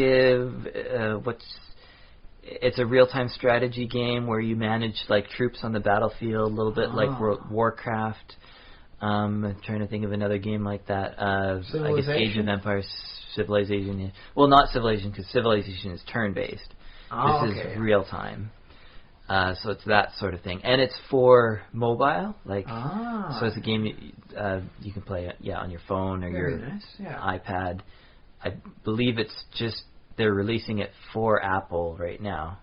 it's a real-time strategy game where you manage like troops on the battlefield, a little bit like Warcraft. I'm trying to think of another game like that. I guess Age of Empires, Civilization. Yeah. Well, not Civilization because Civilization is turn-based. This is real-time. So it's that sort of thing, and it's for mobile. So it's a game you can play on your phone or your iPad. I believe they're releasing it for Apple right now.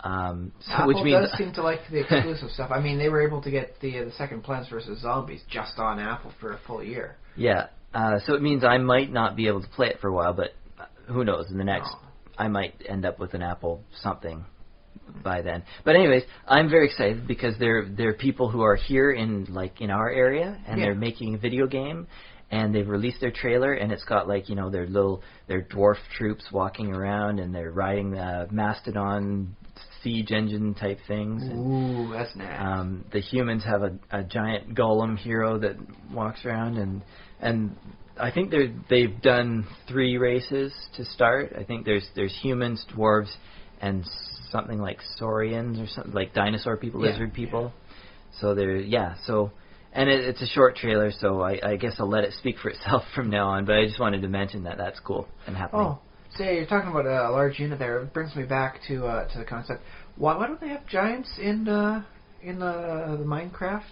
Apple which means does seem to like the exclusive stuff. I mean, they were able to get the second Plants vs. Zombies just on Apple for a full year. Yeah, so it means I might not be able to play it for a while, but who knows? In the next, I might end up with an Apple something by then. But anyways, I'm very excited because there are people who are here in our area and they're making a video game and they've released their trailer and it's got their dwarf troops walking around and they're riding the Mastodon siege engine type things. Ooh, that's nice. The humans have a giant golem hero that walks around and I think they've done 3 races to start. I think there's humans, dwarves, and something like saurians or something like dinosaur people, lizard people. So and it's a short trailer, so I guess I'll let it speak for itself from now on. But I just wanted to mention that's cool and happening. Oh, so you're talking about a large unit there. It brings me back to the concept. Why don't they have giants in the Minecraft?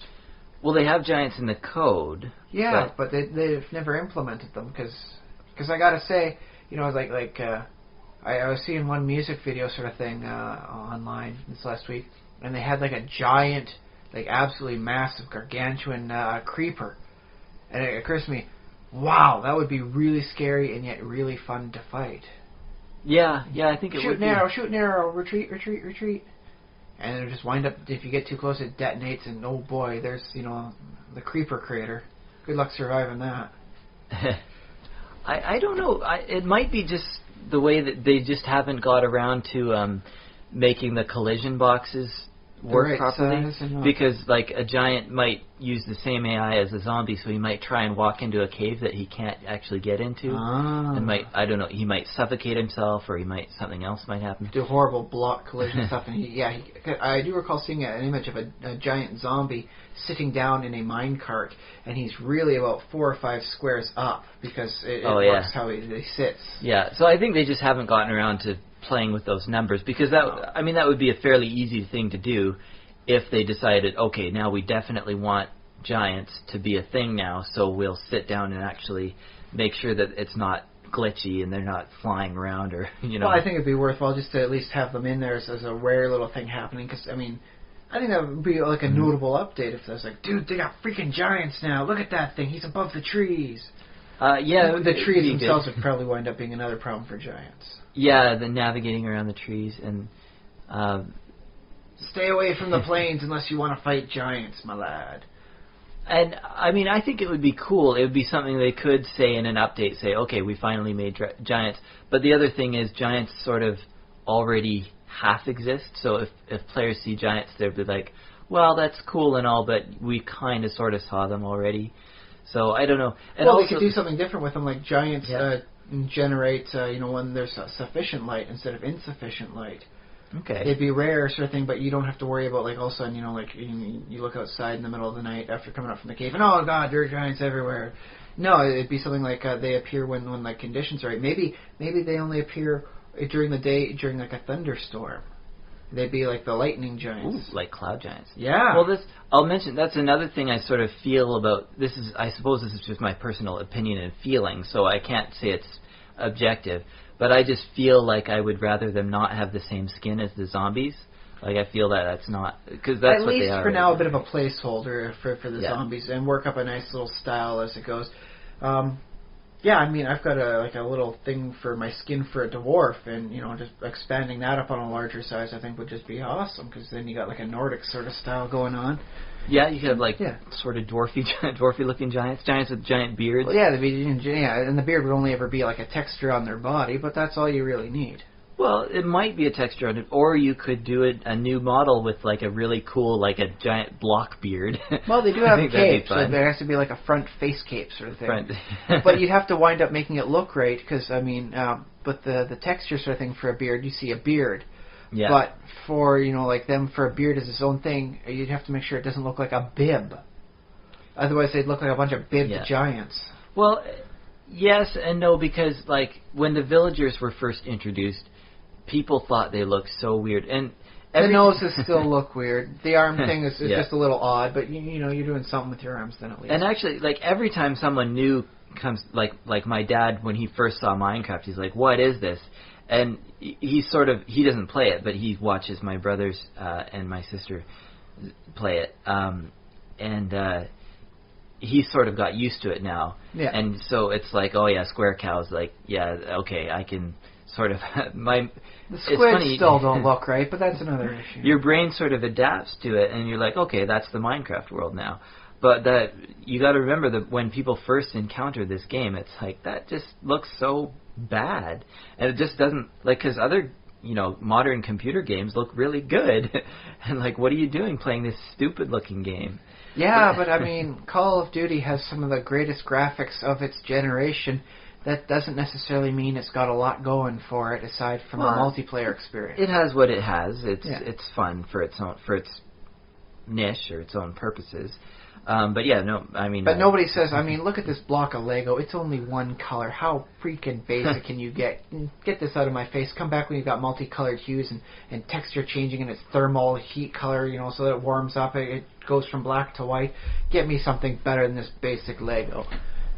Well, they have giants in the code. Yeah, but they've never implemented them because Because I gotta say, you know, I was seeing one music video sort of thing online this last week, and they had like a giant, like absolutely massive, gargantuan creeper, and it occurs to me, wow, that would be really scary and yet really fun to fight. Yeah, I think it would be. Shoot an arrow, retreat. And it'll just wind up, if you get too close, it detonates, and oh boy, there's, you know, the creeper crater. Good luck surviving that. I don't know. It might be just the way that they just haven't got around to making the collision boxes work properly. Because, like, a giant might use the same AI as a zombie, so he might try and walk into a cave that he can't actually get into. And I don't know, he might suffocate himself, or something else might happen. Do horrible block collision stuff. And I do recall seeing an image of a giant zombie sitting down in a minecart, and he's really about 4 or 5 squares up, because it works how he sits. Yeah, so I think they just haven't gotten around to playing with those numbers, because that would be a fairly easy thing to do if they decided, okay, now we definitely want giants to be a thing now, so we'll sit down and actually make sure that it's not glitchy and they're not flying around, or, you know. Well, I think it'd be worthwhile just to at least have them in there as a rare little thing happening, because, I mean, I think that would be like a notable update if there's like, dude, they got freaking giants now, look at that thing, he's above the trees. The trees themselves would probably wind up being another problem for giants. Yeah, the navigating around the trees, and stay away from the plains unless you want to fight giants, my lad. And I mean, I think it would be cool. It would be something they could say in an update. Say, okay, we finally made giants. But the other thing is, giants sort of already half exist. So if players see giants, they'd be like, well, that's cool and all, but we kind of sort of saw them already. So I don't know. And well, also, we could do something different with them, like giants generate, when there's sufficient light instead of insufficient light. Okay. They'd be rare sort of thing, but you don't have to worry about, like, all of a sudden, you look outside in the middle of the night after coming up from the cave, and oh god, there are giants everywhere. No, it'd be something like they appear when like conditions are right. Maybe they only appear during the day during like a thunderstorm. They'd be like the lightning giants. Ooh, like cloud giants. Yeah. Well, I'll mention, that's another thing I sort of feel about, I suppose this is just my personal opinion and feeling, so I can't say it's objective, but I just feel like I would rather them not have the same skin as the zombies. Like, I feel that's not, because that's what they are. At least for now, a bit of a placeholder for the zombies, and work up a nice little style as it goes. Yeah, I mean, I've got a little thing for my skin for a dwarf, and, just expanding that up on a larger size I think would just be awesome, because then you got like a Nordic sort of style going on. Yeah, you could have sort of dwarfy-looking giants with giant beards. Well, and the beard would only ever be like a texture on their body, but that's all you really need. Well, it might be a texture on it, or you could do a new model with like a really cool, like a giant block beard. Well, they do have capes, so there has to be like a front face cape sort of thing. But you'd have to wind up making it look right, because, but the texture sort of thing for a beard, you see a beard. Yeah. But for, like them, for a beard as its own thing, you'd have to make sure it doesn't look like a bib. Otherwise, they'd look like a bunch of bibbed giants. Well, yes and no, because, like, when the villagers were first introduced, people thought they looked so weird. And the noses still look weird. The arm thing is just a little odd, but, you're doing something with your arms then at least. And actually, like, every time someone new comes, like my dad, when he first saw Minecraft, he's like, what is this? And he doesn't play it, but he watches my brothers and my sister play it. And he sort of got used to it now. Yeah. And so it's like, oh yeah, square cows, like, yeah, okay, I can sort of... The squids still don't look right, but that's another issue. Your brain sort of adapts to it, and you're like, okay, that's the Minecraft world now. But you got to remember that when people first encounter this game, it's like, that just looks so bad, and it just doesn't, like, because other modern computer games look really good, and like, what are you doing playing this stupid looking game? Yeah, but I mean, Call of Duty has some of the greatest graphics of its generation. That doesn't necessarily mean it's got a lot going for it aside from the multiplayer experience. It has what it has. It's fun for its niche or its own purposes. But yeah, no, I mean... But nobody says, look at this block of Lego. It's only one color. How freaking basic can you get? Get this out of my face. Come back when you've got multicolored hues and texture changing and its thermal heat color, so that it warms up. It goes from black to white. Get me something better than this basic Lego.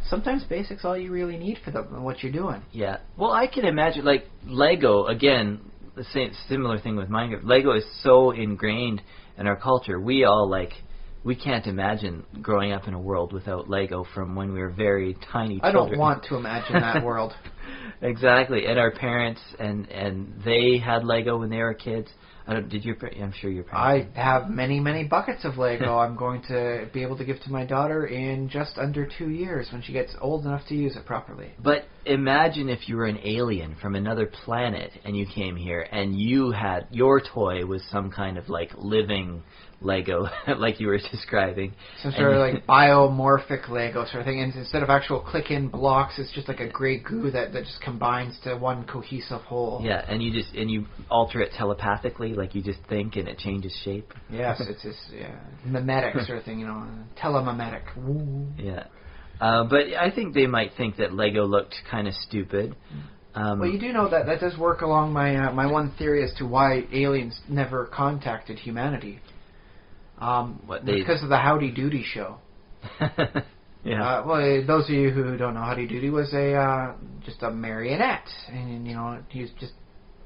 sometimes basic's all you really need for what you're doing. Yeah. Well, I can imagine, like, Lego, again, the same similar thing with Minecraft. Lego is so ingrained in our culture. We all, like, we can't imagine growing up in a world without Lego from when we were very tiny children. I don't want to imagine that world. Exactly. And our parents, and they had Lego when they were kids. I'm sure your parents. I have many, many buckets of Lego. I'm going to be able to give to my daughter in just under 2 years when she gets old enough to use it properly. But imagine if you were an alien from another planet and you came here and you had your toy was some kind of like living Lego, like you were describing. Some sort of like biomorphic Lego sort of thing. And instead of actual click-in blocks, it's just like a gray goo that just combines to one cohesive whole. Yeah, and you alter it telepathically, like you just think and it changes shape. Yes, it's this mimetic sort of thing, telemimetic. Ooh. Yeah. But I think they might think that Lego looked kind of stupid. Well, you do know that does work along my one theory as to why aliens never contacted humanity. Because of the Howdy Doody show. Yeah. Well, those of you who don't know, Howdy Doody was just a marionette, and he was just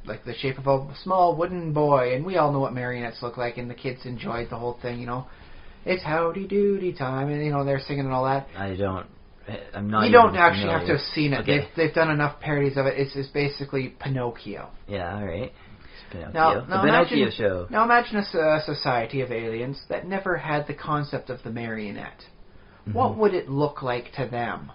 like the shape of a small wooden boy, and we all know what marionettes look like, and the kids enjoyed the whole thing. It's Howdy Doody time, and they're singing and all that. I'm not. You don't actually have to have seen it. Okay. They've done enough parodies of it. It's basically Pinocchio. Yeah. All right. Now Pinocchio show. Now imagine a society of aliens that never had the concept of the marionette. Mm-hmm. What would it look like to them?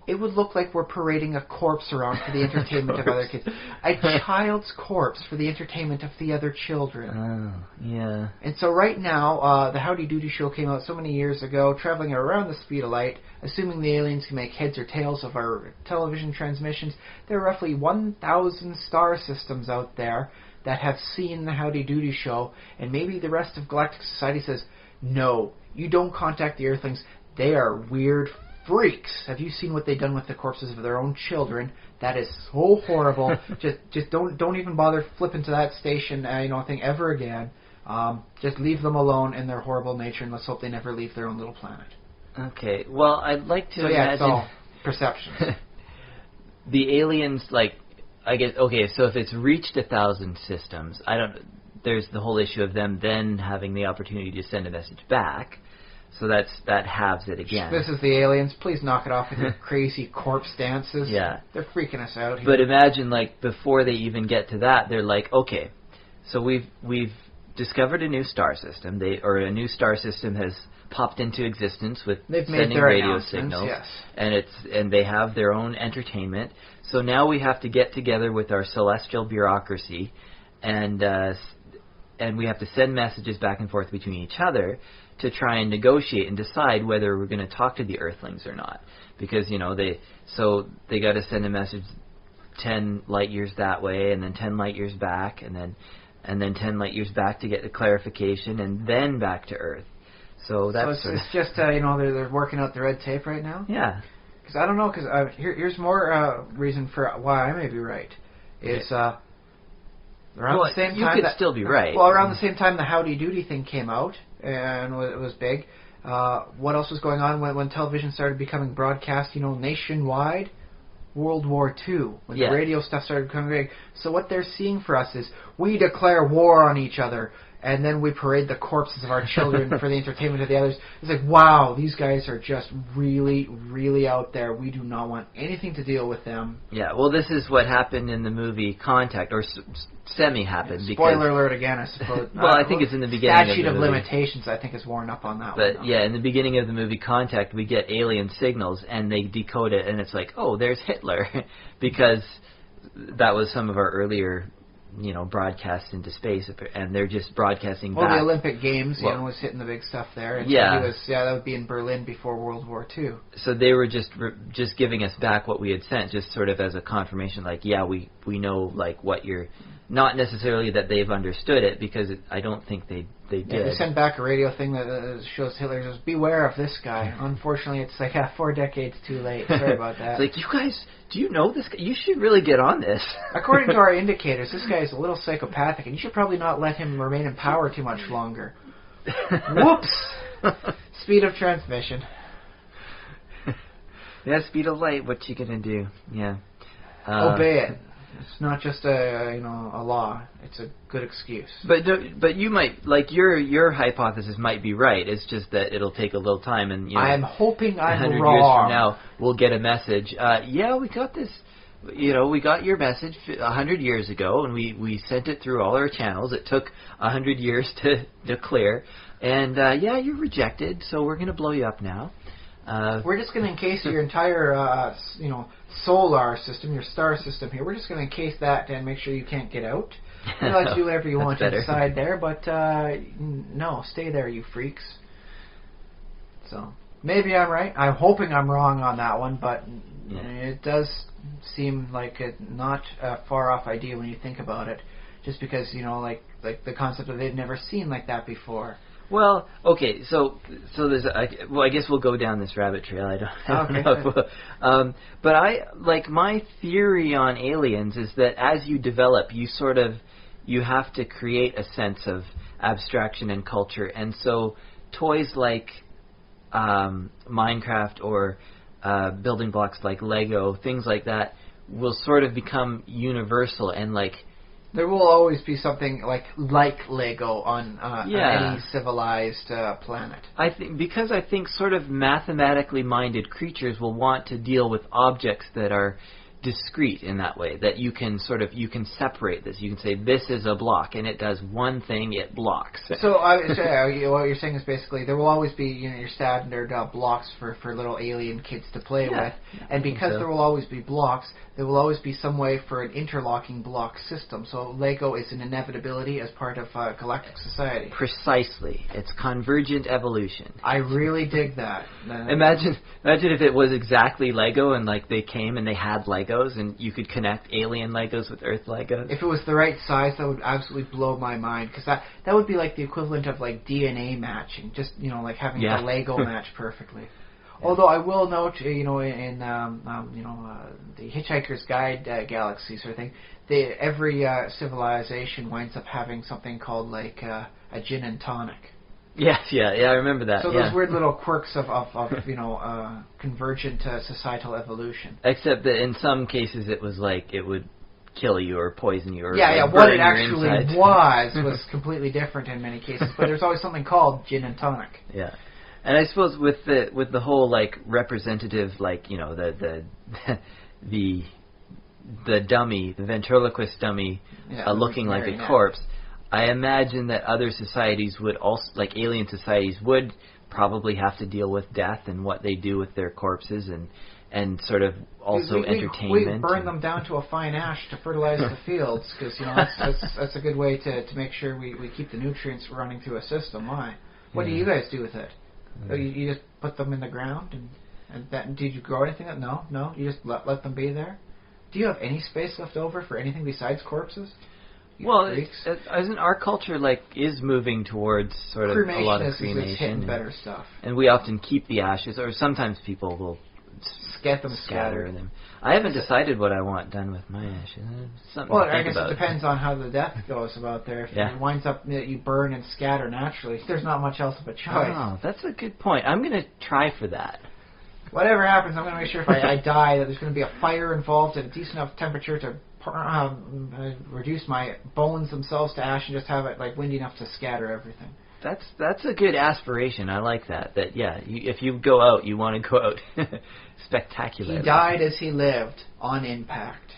It would look like we're parading a corpse around for the entertainment of other kids. A child's corpse for the entertainment of the other children. Oh, yeah. And so right now, the Howdy Doody show came out so many years ago, traveling around the speed of light, assuming the aliens can make heads or tails of our television transmissions. There are roughly 1,000 star systems out there that have seen the Howdy Doody show, and maybe the rest of Galactic Society says, no, you don't contact the Earthlings. They are weird freaks. Have you seen what they've done with the corpses of their own children? That is so horrible. just don't even bother flipping to that station thing ever again. Just leave them alone in their horrible nature, and let's hope they never leave their own little planet. Okay, well, I'd like to imagine... it's all perceptions. The aliens, I guess, okay, so if it's reached 1,000 systems, there's the whole issue of them then having the opportunity to send a message back. So that halves it again. This is the aliens. Please knock it off with your crazy corpse dances. Yeah. They're freaking us out here. But imagine, before they even get to that, they're like, okay, so we've discovered a new star system. A new star system has popped into existence with sending radio signals. Yes. And they have their own entertainment. So now we have to get together with our celestial bureaucracy and we have to send messages back and forth between each other to try and negotiate and decide whether we're going to talk to the Earthlings or not. Because, they got to send a message 10 light years that way, and then 10 light years back, and then 10 light years back to get the clarification, and then back to Earth. So that's it's just, they're working out the red tape right now? Yeah. Because I don't know, because here's more reason for why I may be right. Is, around the same time... You could still be right. Well, around the same time the Howdy Doody thing came out, and it was big, what else was going on when television started becoming broadcast, nationwide? World War II, when the radio stuff started becoming big. So what they're seeing for us is, we declare war on each other, and then we parade the corpses of our children for the entertainment of the others. It's like, wow, these guys are just really, really out there. We do not want anything to deal with them. Yeah, well, this is what happened in the movie Contact, or semi-happened. Spoiler alert again, I suppose. Well, I think it's in the beginning of the movie. Statute of limitations, I think, is worn up on that one. But, in the beginning of the movie Contact, we get alien signals, and they decode it, and it's like, oh, there's Hitler, because that was some of our earlier... broadcast into space, and they're just broadcasting back. Well, the Olympic Games, was hitting the big stuff there. And that would be in Berlin before World War II. So they were just giving us back what we had sent, just sort of as a confirmation, we know, what you're... Not necessarily that they've understood it, because I don't think they did. They sent back a radio thing that shows Hitler says, beware of this guy. Unfortunately, it's 4 decades too late. Sorry about that. It's like, you guys, do you know this guy? You should really get on this. According to our indicators, this guy is a little psychopathic, and you should probably not let him remain in power too much longer. Whoops! Speed of transmission. Yeah, speed of light. What you gonna do? Yeah. Obey it. It's not just a law. It's a good excuse. But you might, like, your hypothesis might be right. It's just that it'll take a little time, and I'm hoping I'm 100 wrong. years from now we'll get a message. Yeah, we got this. We got your message 100 years ago, and we sent it through all our channels. It took 100 years to clear, and yeah, you're rejected. So we're gonna blow you up now. We're just going to encase your entire, solar system, your star system here. We're just going to encase that and make sure you can't get out. We'll let you do whatever you want inside there, but no, stay there, you freaks. So maybe I'm right. I'm hoping I'm wrong on that one, but it does seem like a not a far off idea when you think about it. Just because like the concept of they've never seen like that before. Well, okay, so there's I guess we'll go down this rabbit trail. I don't know. But my theory on aliens is that as you develop, you have to create a sense of abstraction and culture, and so toys like Minecraft or building blocks like Lego, things like that, will sort of become universal and like. There will always be something like Lego on any civilized planet. I think sort of mathematically minded creatures will want to deal with objects that are discrete in that way, that you can separate this. You can say this is a block and it does one thing, it blocks. So what you're saying is basically there will always be your standard blocks for little alien kids to play with, and because there will always be blocks, there will always be some way for an interlocking block system. So Lego is an inevitability as part of galactic society. Precisely, it's convergent evolution. I really dig that. Imagine if it was exactly Lego and like they came and they had Legos and you could connect alien Legos with Earth Legos. If it was the right size, that would absolutely blow my mind, because that would be like the equivalent of like DNA matching, just like having the Lego match perfectly. Yeah. Although I will note, in the Hitchhiker's Guide Galaxy sort of thing, every civilization winds up having something called like a gin and tonic. Yes, I remember that. So those weird little quirks of convergent societal evolution. Except that in some cases it was like it would kill you or poison you or what it actually was completely different in many cases. But there's always something called gin and tonic. Yeah, and I suppose with the whole like representative the dummy, the ventriloquist dummy, looking like a corpse. I imagine that other societies would also, like alien societies, would probably have to deal with death and what they do with their corpses and sort of also entertainment. We burn them down to a fine ash to fertilize the fields because that's a good way to make sure we keep the nutrients running through a system. Why? What do you guys do with it? You just put them in the ground and that, did you grow anything? No. You just let them be there. Do you have any space left over for anything besides corpses? Isn't our culture is moving towards sort of a lot of cremation better stuff, and we often keep the ashes, or sometimes people will scatter them. I haven't decided what I want done with my ashes. Something to think I guess about. It depends on how the death goes about there. If it winds up that you burn and scatter naturally, there's not much else of a choice. Oh, that's a good point. I'm going to try for that. Whatever happens, I'm going to make sure if I die that there's going to be a fire involved at a decent enough temperature to reduce my bones themselves to ash and just have it windy enough to scatter everything. That's a good aspiration. I like that. If you go out, you want to go out spectacularly. He died as he lived, on impact.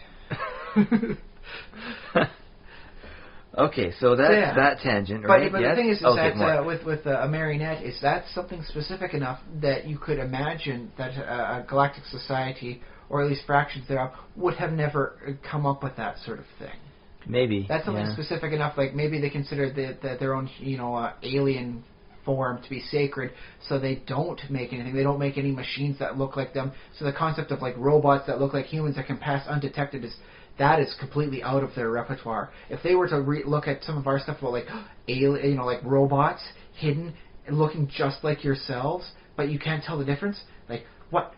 Okay, so that's that tangent, right? But the thing is that with a marionette, is that something specific enough that you could imagine that a galactic society, or at least fractions thereof, would have never come up with that sort of thing? Maybe. That's something specific enough, maybe they consider their own, alien form to be sacred, so they don't make anything. They don't make any machines that look like them. So the concept of robots that look like humans that can pass undetected is completely out of their repertoire. If they were to look at some of our stuff about alien, robots hidden and looking just like yourselves, but you can't tell the difference, what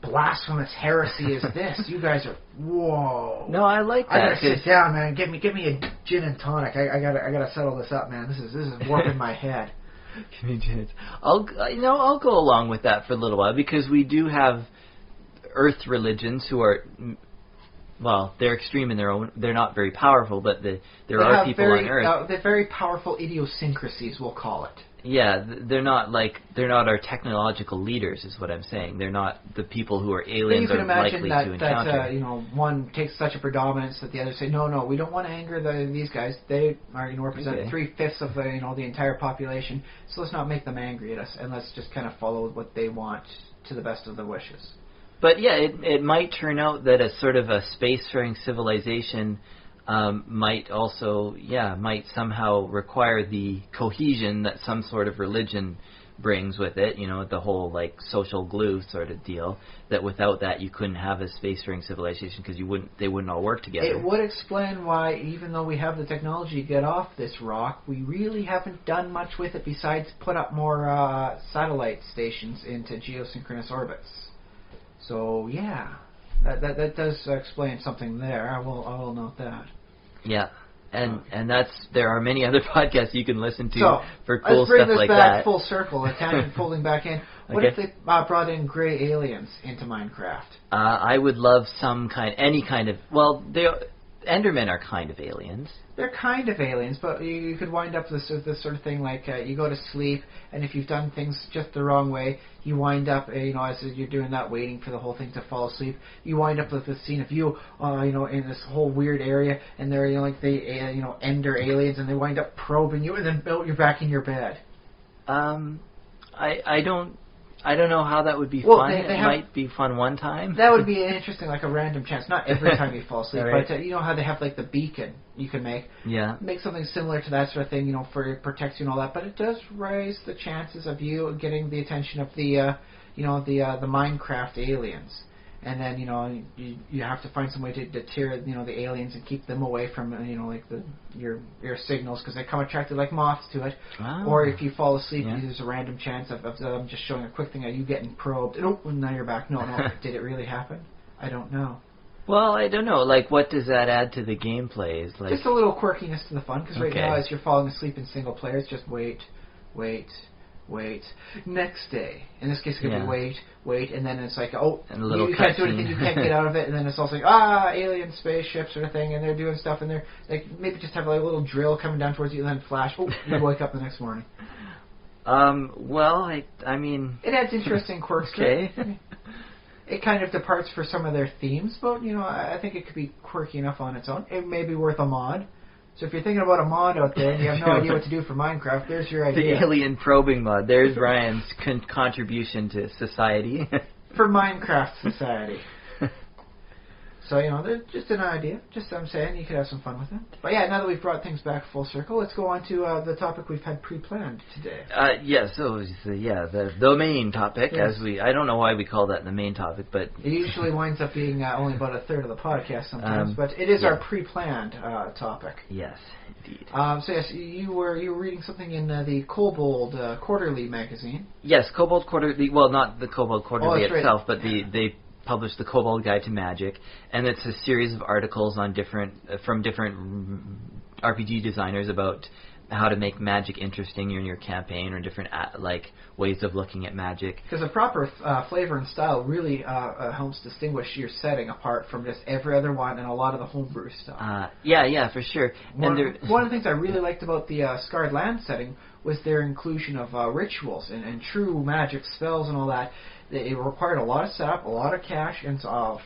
blasphemous heresy is this? You guys are whoa. No, I like that. I gotta sit down, man. Give me a gin and tonic. I gotta settle this up, man. This is warping my head. Give me gin. I'll go along with that for a little while because we do have Earth religions who are, well, they're extreme in their own. They're not very powerful, but there are people on Earth. They're very powerful idiosyncrasies, we'll call it. Yeah, they're not our technological leaders, is what I'm saying. They're not the people who are aliens are likely to encounter. That one takes such a predominance that the others say, no, we don't want to anger these guys. They are represent 3/5 of the entire population. So let's not make them angry at us, and let's just kind of follow what they want to the best of their wishes. But yeah, it might turn out that a sort of a spacefaring civilization might somehow require the cohesion that some sort of religion brings with it, the whole like social glue sort of deal, that without that you couldn't have a spacefaring civilization because they wouldn't all work together. It would explain why, even though we have the technology to get off this rock, we really haven't done much with it besides put up more satellite stations into geosynchronous orbits. So yeah, that does explain something there. I will note that. Yeah, and there are many other podcasts you can listen to for cool stuff like that. Let's bring this back full circle, a tangent folding back in. What if they brought in gray aliens into Minecraft? I would love any kind of. Well, Endermen are kind of aliens. They're kind of aliens, but you could wind up this sort of thing like you go to sleep, and if you've done things just the wrong way, you wind up, as you're doing that, waiting for the whole thing to fall asleep, you wind up with this scene of you, in this whole weird area, and they're, Ender aliens, and they wind up probing you, and then you're back in your bed. I don't know how that would be fun. It might be fun one time. That would be interesting, like a random chance. Not every time you fall asleep, right. But you know how they have like the beacon you can make. Yeah. Make something similar to that sort of thing, for protect you and all that. But it does raise the chances of you getting the attention of the Minecraft aliens. And then you have to find some way to deter the aliens and keep them away from your signals, because they come attracted like moths to it. Wow. Or if you fall asleep, there's a random chance of them just showing a quick thing of you getting probed. And now you're back. No, did it really happen? I don't know. Well, I don't know. Like, what does that add to the gameplay? Just a little quirkiness to the fun, because right now, as you're falling asleep in single player, it's just wait. Next day. In this case, it's going to be wait, and then it's like, you can't do anything, you can't get out of it, and then it's also like, alien spaceship sort of thing, and they're doing stuff, and they're like, maybe just have like a little drill coming down towards you, and then flash, you wake up the next morning. Well, I mean... It adds interesting quirks to it. It kind of departs for some of their themes, but, I think it could be quirky enough on its own. It may be worth a mod. So if you're thinking about a mod out there and you have no idea what to do for Minecraft, there's your idea. The alien probing mod. There's Ryan's contribution to society. For Minecraft society. So, they're just an idea. Just, I'm saying, you could have some fun with it. But yeah, now that we've brought things back full circle, let's go on to the topic we've had pre-planned today. The main topic, yes. I don't know why we call that the main topic, but... It usually winds up being only about a third of the podcast sometimes, but it is our pre-planned topic. Yes, indeed. So yes, you were reading something in the Kobold Quarterly magazine. Yes, Kobold Quarterly, well, not the Kobold Quarterly itself, but they published the Kobold Guide to Magic, and it's a series of articles on from different RPG designers about how to make magic interesting in your campaign, or different ways of looking at magic. Because the proper flavor and style really helps distinguish your setting apart from just every other one and a lot of the homebrew stuff. Yeah, for sure. One of the things I really liked about the Scarred Land setting was their inclusion of rituals and true magic spells and all that. It required a lot of setup, a lot of cash, and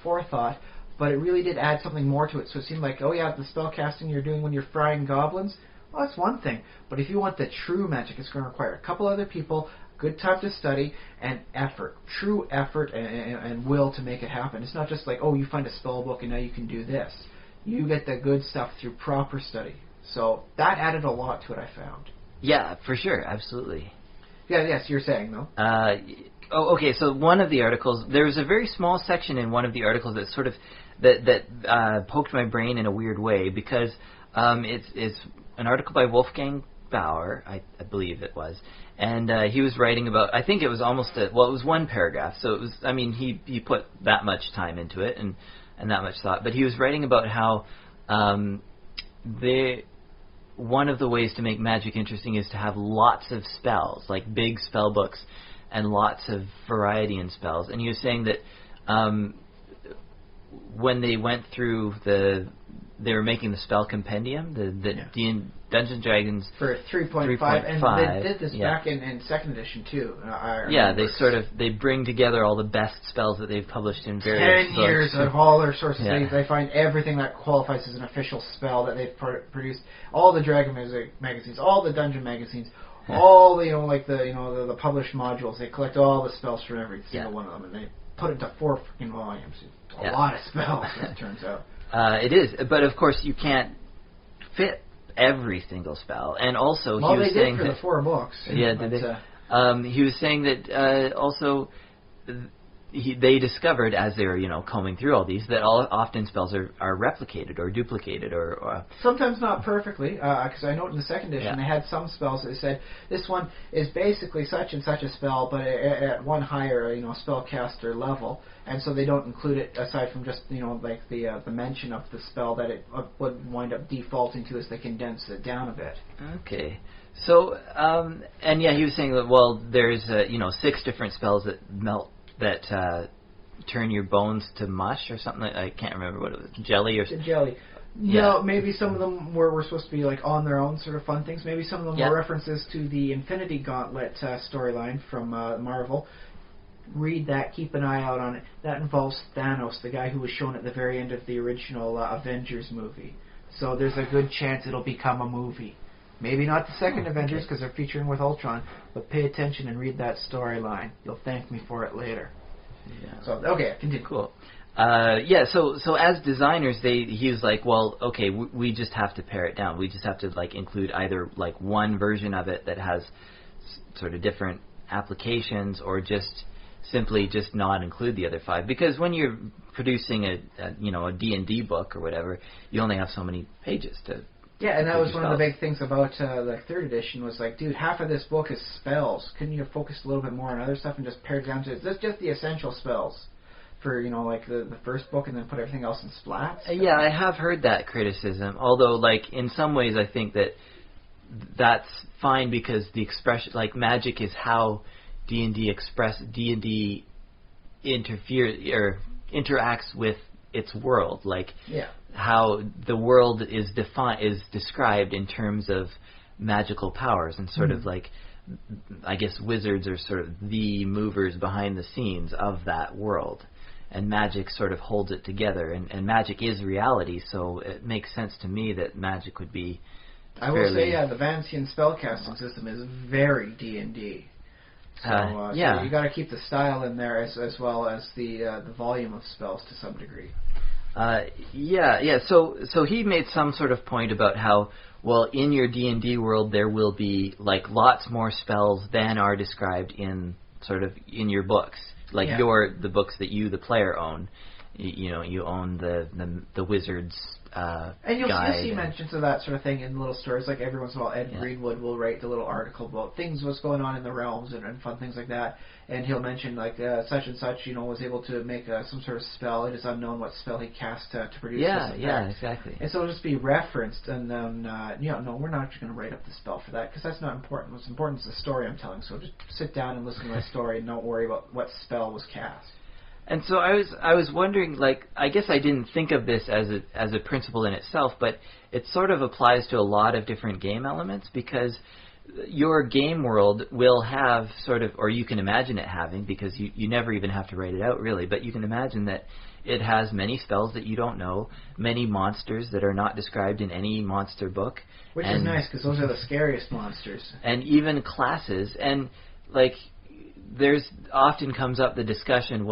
forethought, but it really did add something more to it. So it seemed like, the spell casting you're doing when you're frying goblins, well, that's one thing. But if you want the true magic, it's going to require a couple other people, good time to study, and effort. True effort and will to make it happen. It's not just like, you find a spell book and now you can do this. You get the good stuff through proper study. So that added a lot to it, I found. Yeah, for sure, absolutely. Yeah, yes, you're saying, though. Okay. So one of the articles, there was a very small section in one of the articles that sort of that poked my brain in a weird way, because it's an article by Wolfgang Bauer, I believe it was, and he was writing about. I think it was it was one paragraph, so it was. I mean, he put that much time into it and that much thought, but he was writing about how one of the ways to make magic interesting is to have lots of spells, like big spell books, and lots of variety in spells. And he was saying that when they went through they were making the spell compendium, the Dungeons and Dragons for 3.5, and they did this back in second edition too. They bring together all the best spells that they've published in various 10 years of all their sources. Yeah. They find everything that qualifies as an official spell that they've produced. All the Dragon magazines, all the Dungeon magazines, all the the published modules. They collect all the spells from every single one of them, and they put it into 4 freaking volumes. It's a lot of spells, as it turns out. It is, but of course you can't fit every single spell. And also, he was saying for the 4 books. Yeah, he was saying that also they discovered, as they were combing through all these, that often spells are replicated or duplicated or sometimes not perfectly. Because I know in the second edition they had some spells that said this one is basically such and such a spell, but at one higher spellcaster level, and so they don't include it aside from just like the mention of the spell that it would wind up defaulting to as they condense it down a bit. Okay. So and he was saying that there's 6 different spells that turn your bones to mush or something. I can't remember what it was. Jelly or something. Jelly. Yeah. No, maybe some of them were supposed to be like on their own sort of fun things. Maybe some of them were references to the Infinity Gauntlet storyline from Marvel. Read that. Keep an eye out on it. That involves Thanos, the guy who was shown at the very end of the original Avengers movie. So there's a good chance it'll become a movie. Maybe not the second Avengers because they're featuring with Ultron, but pay attention and read that storyline. You'll thank me for it later. Yeah. So continue. Cool. So as designers, he was like, we just have to pare it down. We just have to include either one version of it that has sort of different applications, or simply not include the other 5. Because when you're producing a D&D book or whatever, you only have so many pages to. Yeah, and that was one of the big things about the 3rd edition was dude, half of this book is spells. Couldn't you have focused a little bit more on other stuff and just pared down to just the essential spells for the first book, and then put everything else in splats? Yeah, I have heard that criticism. Although in some ways I think that's fine because the expression magic is how D&D interacts with its world. How the world is described in terms of magical powers, and sort of I guess wizards are sort of the movers behind the scenes of that world, and magic sort of holds it together, and magic is reality, so it makes sense to me that magic would be I will say, the Vancian spellcasting system is very D&D. So you got to keep the style in there as well as the volume of spells to some degree. So he made some sort of point about how, in your D&D world there will be lots more spells than are described in your books, the books that you, the player, own. You own the Wizard's and you'll see mentions of that sort of thing in little stories. Every once in a while, Ed Greenwood will write the little article about what's going on in the realms and fun things like that. And he'll mention such and such, was able to make some sort of spell. It is unknown what spell he cast to produce this effect. Yeah, exactly. And so it'll just be referenced, and then no, we're not actually going to write up the spell for that because that's not important. What's important is the story I'm telling. So just sit down and listen to my story, and don't worry about what spell was cast. And so I was wondering, I guess I didn't think of this as a principle in itself, but it sort of applies to a lot of different game elements, because your game world will have or you can imagine it having, because you never even have to write it out really, but you can imagine that it has many spells that you don't know, many monsters that are not described in any monster book. Which is nice, because those are the scariest monsters. And even classes, and there's often comes up the discussion,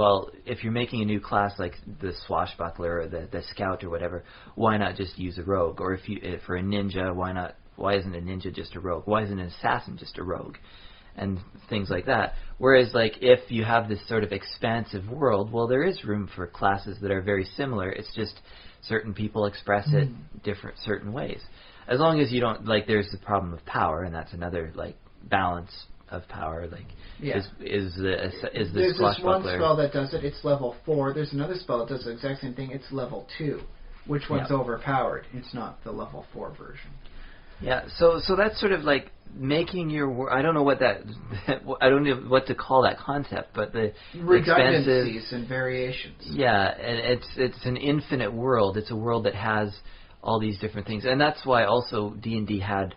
if you're making a new class like the swashbuckler or the scout or whatever, why not just use a rogue? Or if for a ninja, why isn't a ninja just a rogue? Why isn't an assassin just a rogue? And things like that. Whereas if you have this sort of expansive world, there is room for classes that are very similar. It's just certain people express it certain ways. As long as you don't, there's the problem of power, and that's another balance of power, is the There's this one spell that does it, it's level 4. There's another spell that does the exact same thing, it's level 2. Which one's overpowered? It's not the level 4 version. Yeah, so that's sort of like making your I don't know what that I don't know what to call that concept, but the redundancies and variations. Yeah, and it's an infinite world. It's a world that has all these different things, and that's why also D&D had,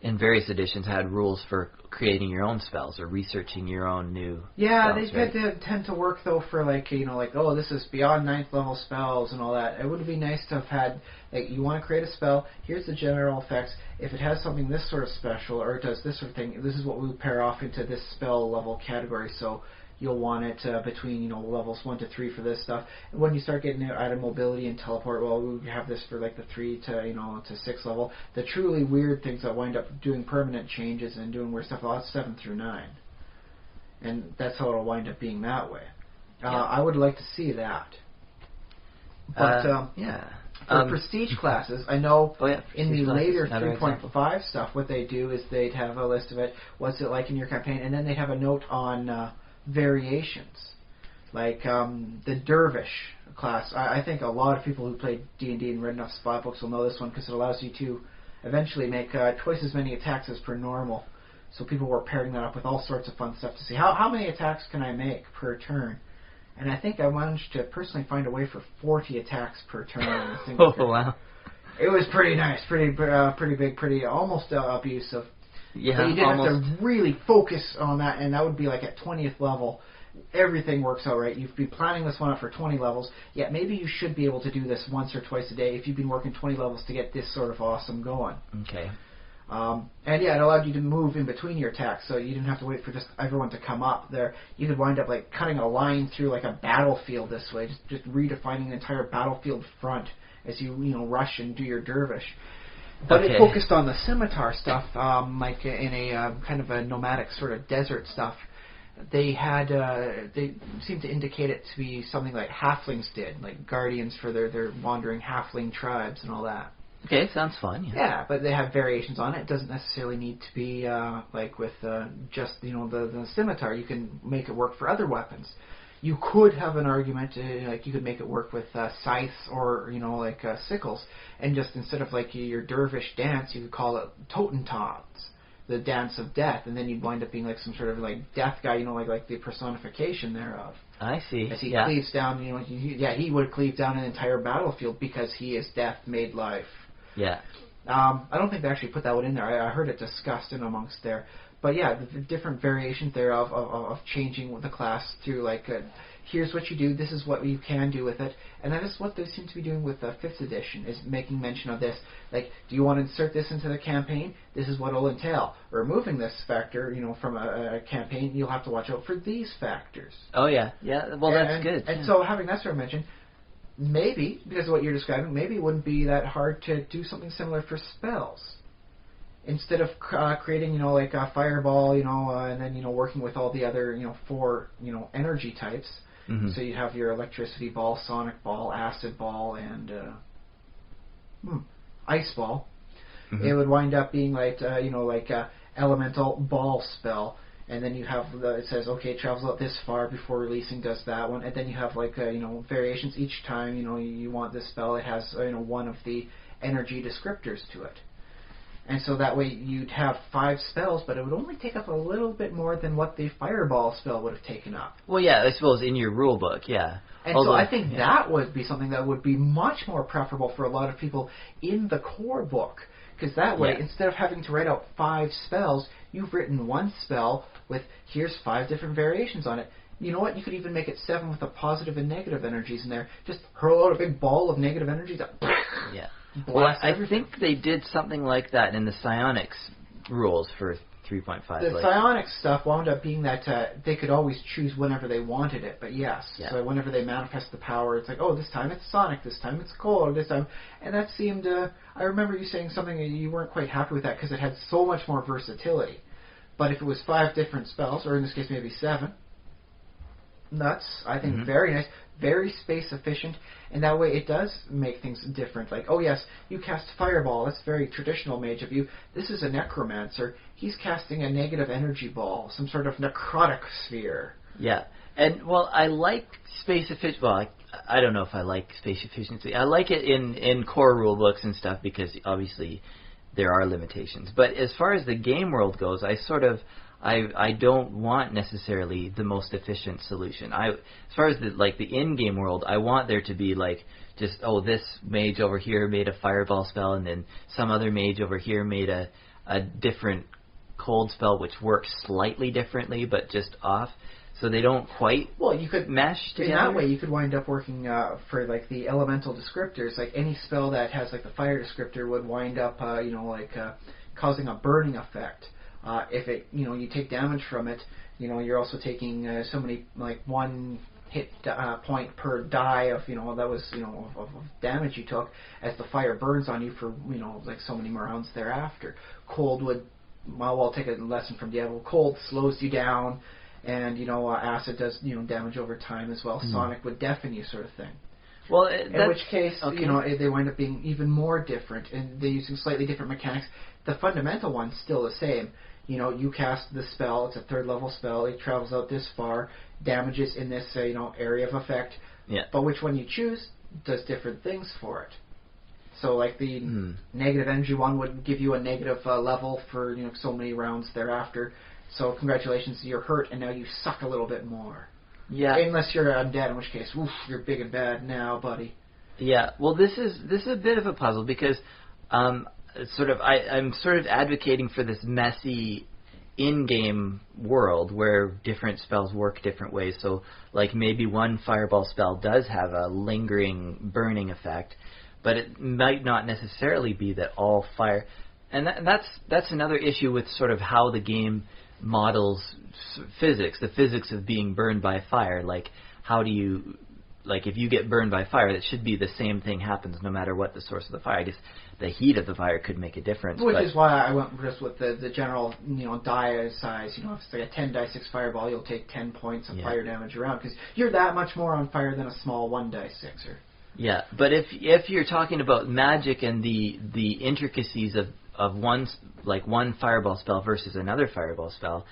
in various editions, had rules for creating your own spells or researching your own new spells, they tend to work though for like oh, this is beyond 9th level spells and all that. It would be nice to have had like, you want to create a spell, here's the general effects. If it has something this sort of special or it does this sort of thing, this is what we pair off into this spell level category. So you'll want it between levels 1 to 3 for this stuff. And when you start getting out of mobility and teleport, well, we have this for like the 3 to to 6 level. The truly weird things that wind up doing permanent changes and doing weird stuff, well, that's 7 through 9, and that's how it'll wind up being that way. I would like to see that. But for prestige classes, I know in the later 3.5 stuff, what they do is they'd have a list of it. What's it like in your campaign, and then they'd have a note on variations, like the Dervish class. I think a lot of people who played D&D and read enough spy books will know this one because it allows you to eventually make twice as many attacks as per normal. So people were pairing that up with all sorts of fun stuff to see how many attacks can I make per turn. And I think I managed to personally find a way for 40 attacks per turn. In a single turn. Wow! It was pretty nice, pretty big, pretty almost abusive. Yeah, but you did have to really focus on that, and that would be like at 20th level. Everything works out right. You'd be planning this one up for 20 levels. Yeah, maybe you should be able to do this once or twice a day if you've been working 20 levels to get this sort of awesome going. Okay. And yeah, it allowed you to move in between your attacks, so you didn't have to wait for just everyone to come up there. You could wind up like cutting a line through like a battlefield this way, just redefining the entire battlefield front as you rush and do your dervish. But it focused on the scimitar stuff, like in a kind of a nomadic sort of desert stuff. They had they seemed to indicate it to be something like halflings did, like guardians for their wandering halfling tribes and all that. Okay, sounds fun. Yeah, but they have variations on it. It doesn't necessarily need to be like with just the scimitar. You can make it work for other weapons. You could have an argument, like you could make it work with scythes or like sickles, and just instead of like your dervish dance, you could call it Totentanz, the dance of death, and then you'd wind up being like some sort of like death guy, like the personification thereof. I see. As he cleaves down, he would cleave down an entire battlefield because he is death made life. Yeah. I don't think they actually put that one in there. I heard it discussed in amongst there. But yeah, the different variations thereof of changing the class through like, here's what you do, this is what you can do with it. And that is what they seem to be doing with 5th edition, is making mention of this. Like, do you want to insert this into the campaign? This is what it'll entail. Removing this factor, from a campaign, you'll have to watch out for these factors. Oh, yeah. Yeah, well, that's good. And so having that sort of mention, maybe, because of what you're describing, maybe it wouldn't be that hard to do something similar for spells. Instead of creating, like a fireball, and then, working with all the other, 4, energy types. Mm-hmm. So you have your electricity ball, sonic ball, acid ball, and ice ball. Mm-hmm. It would wind up being like, like a elemental ball spell. And then you have it says, okay, it travels out this far before releasing, does that one. And then you have like, variations each time, you want this spell. It has, one of the energy descriptors to it. And so that way you'd have 5 spells, but it would only take up a little bit more than what the fireball spell would have taken up. Well, yeah, I suppose in your rule book, yeah. And so I think that would be something that would be much more preferable for a lot of people in the core book. Because that way, instead of having to write out 5 spells, you've written 1 spell with, here's 5 different variations on it. You know what? You could even make it 7 with the positive and negative energies in there. Just hurl out a big ball of negative energy that... Yeah. Well, I think they did something like that in the psionics rules for 3.5. The psionics stuff wound up being that they could always choose whenever they wanted it, but so whenever they manifest the power, it's like, oh, this time it's sonic, this time it's cold, this time... And that seemed... I remember you saying something, you weren't quite happy with that because it had so much more versatility. But if it was 5 different spells, or in this case maybe 7... Nuts, I think, very nice, very space efficient, and that way it does make things different. Like, oh yes, you cast Fireball, that's very traditional mage of you. This is a Necromancer, he's casting a negative energy ball, some sort of necrotic sphere. Yeah, and well, I like space efficiency. Well, I don't know if I like space efficiency. I like it in core rule books and stuff because obviously there are limitations. But as far as the game world goes, I don't want necessarily the most efficient solution. As far as the in-game world, I want there to be just this mage over here made a fireball spell, and then some other mage over here made a different cold spell which works slightly differently but just off, so they don't quite you could mesh together. In that way, you could wind up working for the elemental descriptors. Like any spell that has the fire descriptor would wind up causing a burning effect. If it you take damage from it, you're also taking so many one hit point per die of that was of damage you took as the fire burns on you for so many more rounds thereafter. Cold would I'll take a lesson from Diablo. Cold slows you down, and acid does damage over time as well. Sonic would deafen you, sort of thing. Well, in which case they wind up being even more different, and they're using slightly different mechanics. The fundamental one's still the same. You cast the spell. It's a 3rd level spell. It travels out this far, damages in this area of effect. Yeah. But which one you choose does different things for it. So the negative energy one would give you a negative level for so many rounds thereafter. So congratulations, you're hurt, and now you suck a little bit more. Yeah. Unless you're undead, in which case, oof, you're big and bad now, buddy. Yeah. Well, this is a bit of a puzzle because I'm sort of advocating for this messy in-game world where different spells work different ways. So maybe one fireball spell does have a lingering burning effect, but it might not necessarily be that all fire. And that's another issue with sort of how the game models physics, the physics of being burned by fire. How do you, if you get burned by fire, it should be the same thing happens no matter what the source of the fire. I guess the heat of the fire could make a difference. Which is why I went just with the general, die size. If it's a 10 die 6 fireball, you'll take 10 points of fire damage around, because you're that much more on fire than a small 1 die 6er. Yeah, but if you're talking about magic and the intricacies of one fireball spell versus another fireball spell,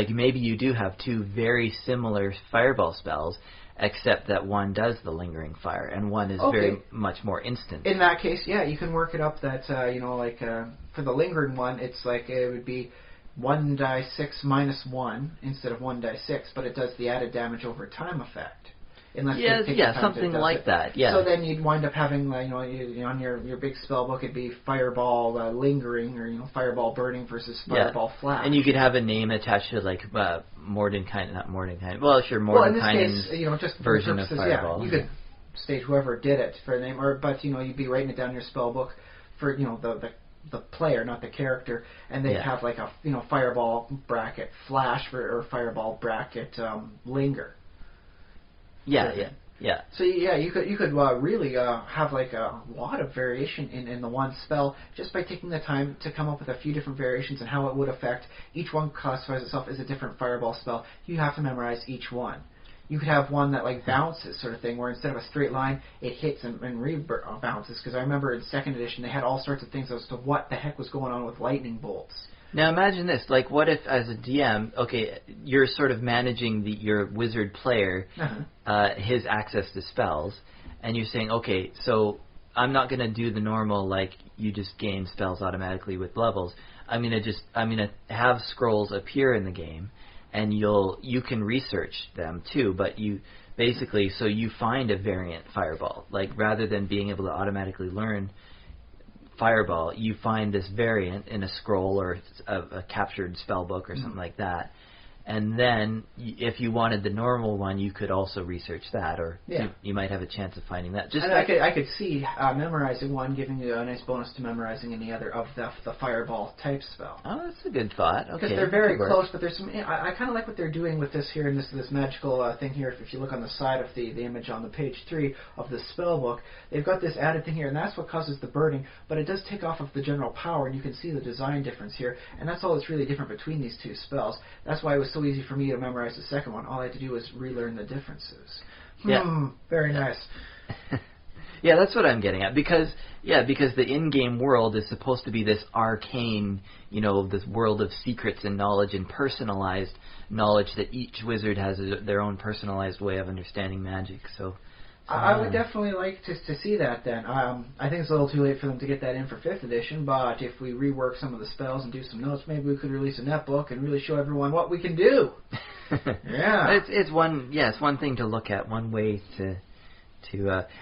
maybe you do have 2 very similar fireball spells, except that one does the lingering fire and one is very much more instant. In that case, you can work it up that for the lingering one, it's it would be 1 die 6 minus 1 instead of 1 die 6, but it does the added damage over time effect. Something like that. Yeah. So then you'd wind up having, on your big spell book, it'd be fireball lingering, or fireball burning versus fireball flash. And you could have a name attached to Mordenkainen, not Mordenkainen. Well, sure, Mordenkainen's just version of fireball. You could state whoever did it for a name, but you'd be writing it down in your spell book for the player, not the character, and they'd have a fireball bracket flash or fireball bracket linger. Yeah. So you could really have a lot of variation in the one spell just by taking the time to come up with a few different variations and how it would affect. Each one classifies itself as a different fireball spell. You have to memorize each one. You could have one that bounces, sort of thing, where instead of a straight line, it hits and rebounces. Because I remember in 2nd edition they had all sorts of things as to what the heck was going on with lightning bolts. Now imagine this, what if as a DM, you're sort of managing your wizard player, his access to spells, and you're saying, so I'm not going to do the normal, you just gain spells automatically with levels. I'm going to have scrolls appear in the game, and you can research them too, but you basically, so you find a variant fireball, rather than being able to automatically learn fireball, you find this variant in a scroll or a captured spell book or something like that, and then if you wanted the normal one, you could also research that, or you might have a chance of finding that. I could see memorizing one giving you a nice bonus to memorizing any other of the fireball type spell. Oh, that's a good thought. Because they're very close, but there's some. I kind of like what they're doing with this here, and this magical thing here. If you look on the side of the image on the page 3 of the spell book, they've got this added thing here, and that's what causes the burning. But it does take off of the general power, and you can see the design difference here, and that's all that's really different between these 2 spells. That's why it was so easy for me to memorize the second one. All I had to do was relearn the differences. Very nice. Yeah, that's what I'm getting at. Because the in-game world is supposed to be this arcane, this world of secrets and knowledge and personalized knowledge that each wizard has their own personalized way of understanding magic. So I would definitely like to see that then. I think it's a little too late for them to get that in for 5th edition, but if we rework some of the spells and do some notes, maybe we could release a netbook and really show everyone what we can do. Yeah. It's one thing to look at, one way to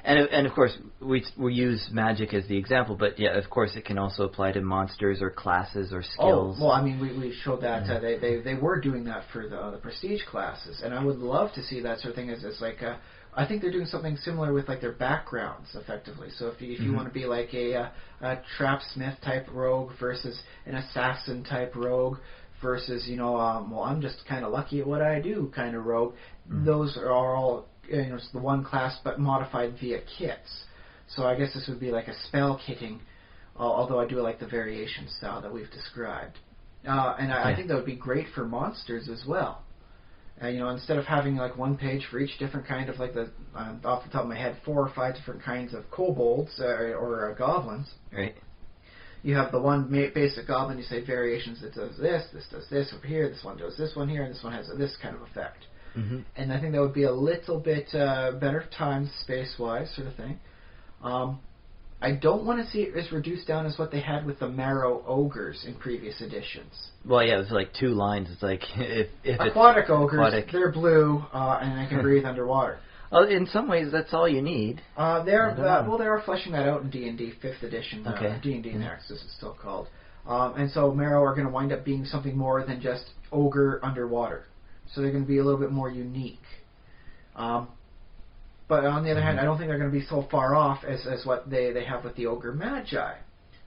and of course we use magic as the example, but yeah, of course it can also apply to monsters or classes or skills. Oh, well, I mean, we showed that they were doing that for the prestige classes, and I would love to see that sort of thing as like I think they're doing something similar with like their backgrounds, effectively. So if you want to be like a trapsmith type rogue versus an assassin type rogue versus well, I'm just kind of lucky at what I do kind of rogue. Those are all it's the one class but modified via kits. So I guess this would be like a spell kitting, although I do like the variation style that we've described. I think that would be great for monsters as well. Instead of having like one page for each different kind of like off the top of my head 4 or 5 different kinds of kobolds or goblins. Right. You have the one basic goblin. You say variations. It does this does this over here. This one does this one here, and this one has this kind of effect. Mm-hmm. And I think that would be a little bit better time space-wise sort of thing. I don't want to see it as reduced down as what they had with the Marrow Ogres in previous editions. Well, yeah, it was like 2 lines. It's like if aquatic ogres, they're blue and they can breathe underwater. Well, in some ways, that's all you need. They are fleshing that out in D&D 5th edition. Okay. D&D Next, as it's still called. And so Marrow are going to wind up being something more than just ogre underwater. So they're going to be a little bit more unique. But on the other hand, I don't think they're going to be so far off as what they have with the Ogre Magi,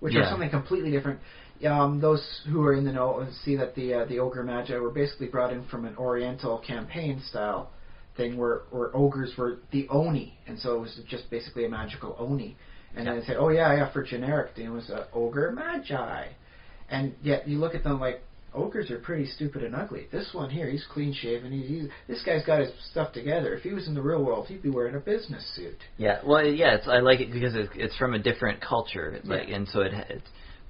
which are something completely different. Those who are in the know see that the Ogre Magi were basically brought in from an Oriental campaign style thing where ogres were the Oni, and so it was just basically a magical Oni. And then they said, oh yeah, for generic, it was Ogre Magi. And yet you look at them like, ogres are pretty stupid and ugly. This one here, he's clean shaven. This guy's got his stuff together. If he was in the real world, he'd be wearing a business suit. Yeah, well, yeah, I like it because it's from a different culture, and so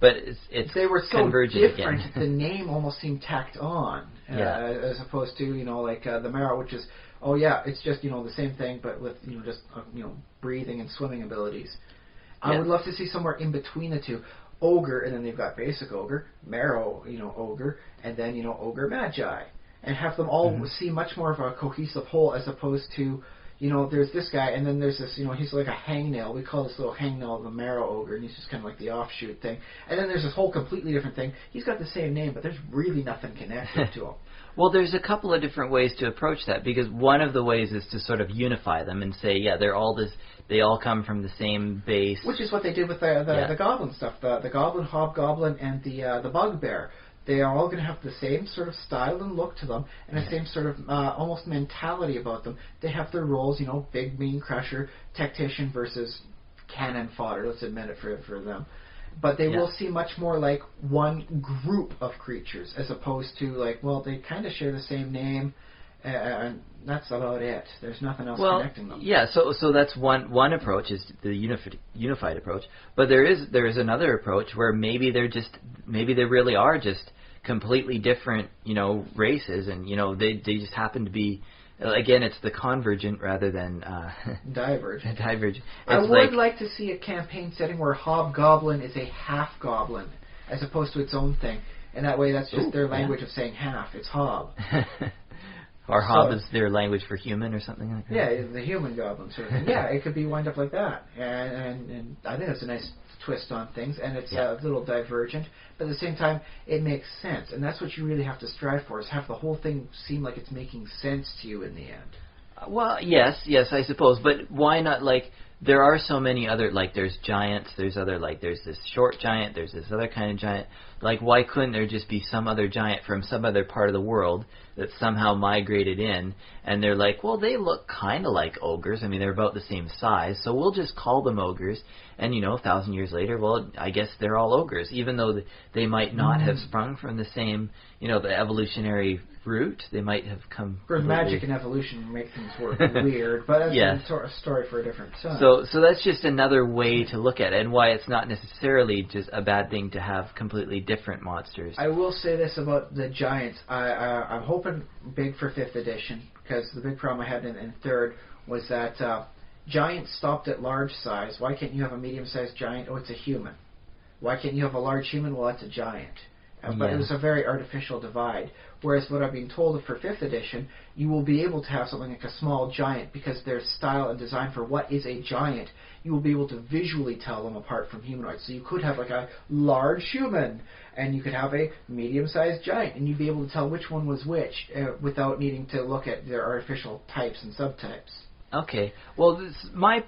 it's they were so convergent different. again. The name almost seemed tacked on, as opposed to like the Marrow, which is it's just the same thing, but with just breathing and swimming abilities. I would love to see somewhere in between the two. Ogre, and then they've got basic ogre, Marrow, ogre, and then Ogre Magi, and have them all see much more of a cohesive whole as opposed to there's this guy, and then there's this he's like a hangnail. We call this little hangnail the Marrow ogre, and he's just kind of like the offshoot thing. And then there's this whole completely different thing. He's got the same name, but there's really nothing connected to him. Well, there's a couple of different ways to approach that, because one of the ways is to sort of unify them and say, they're all this. They all come from the same base. Which is what they did with the goblin stuff. The goblin, hobgoblin, and the bugbear. They are all going to have the same sort of style and look to them, and the same sort of almost mentality about them. They have their roles, big, mean crusher, tactician versus cannon fodder. Let's admit it for them. But they will seem much more like one group of creatures as opposed to they kind of share the same name, and that's about it. There's nothing else connecting them. Yeah, so that's one approach is the unified approach. But there is another approach where maybe they really are just completely different, races, and they just happen to be. Again, it's the convergent rather than divergent. Divergent. I would like to see a campaign setting where Hobgoblin is a half goblin as opposed to its own thing, and that way that's just their language of saying half. It's Hob. Or Hob is their language for human or something like that. Yeah, the human goblin sort of thing. Yeah, it could be wind up like that, and I think that's a nice twist on things, and it's a little divergent, but at the same time, it makes sense, and that's what you really have to strive for, is have the whole thing seem like it's making sense to you in the end. Well, yes, I suppose, but why not, there are so many other, there's giants, there's this short giant, there's this other kind of giant, why couldn't there just be some other giant from some other part of the world that somehow migrated in, and they're well, they look kind of like ogres, I mean, they're about the same size, so we'll just call them ogres, and 1,000 years later, well, I guess they're all ogres, even though they might not have sprung from the same, the evolutionary root, they might have come. Of course, magic and evolution make things work weird, but that's a story for a different time. So that's just another way to look at it, and why it's not necessarily just a bad thing to have completely different monsters. I will say this about the giants. I'm hoping big for 5th edition, because the big problem I had in 3rd was that giant stopped at large size. Why can't you have a medium-sized giant? Oh, it's a human. Why can't you have a large human? Well, that's a giant. But it was a very artificial divide. Whereas what I've been told for 5th edition, you will be able to have something like a small giant because their style and design for what is a giant, you will be able to visually tell them apart from humanoids. So you could have like a large human, and you could have a medium-sized giant, and you'd be able to tell which one was which without needing to look at their artificial types and subtypes. Okay. Well, my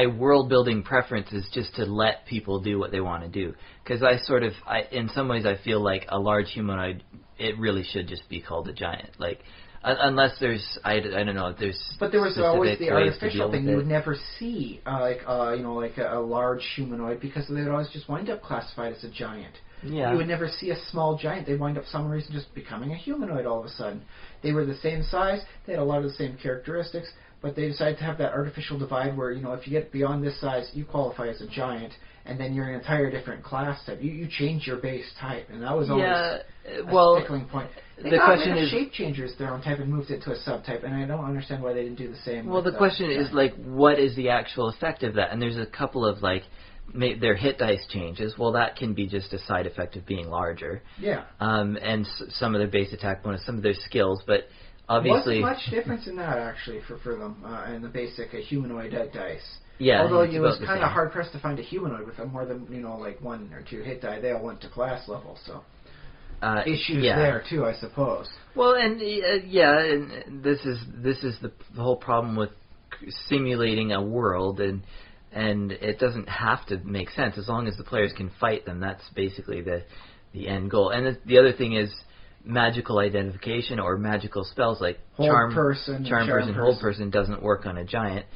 world-building preference is just to let people do what they want to do. Because in some ways, I feel like a large humanoid, it really should just be called a giant. Like, unless there's, I don't know, there's. But there was always the artificial thing. You would it. never see like a large humanoid because they would always just wind up classified as a giant. Yeah. You would never see a small giant. They'd wind up, for some reason, just becoming a humanoid all of a sudden. They were the same size. They had a lot of the same characteristics. But they decided to have that artificial divide where, if you get beyond this size, you qualify as a giant, and then you're an entire different class type. You change your base type, and that was always a stickling point. The question is, shape changers their own type and moved it to a subtype, and I don't understand why they didn't do the same. Well, the question is, what is the actual effect of that? And there's a couple of, their hit dice changes. Well, that can be just a side effect of being larger. Yeah. And some of their base attack bonus, some of their skills, but obviously, wasn't much difference in that actually for them in the basic humanoid dice. Yeah, although it was kind of hard pressed to find a humanoid with more than 1 or 2 hit die. They all went to class level, so issues there too, I suppose. Well, and and this is the whole problem with simulating a world, and it doesn't have to make sense as long as the players can fight them. That's basically the end goal. And the other thing is, magical identification or magical spells like charm person, hold person doesn't work on a giant.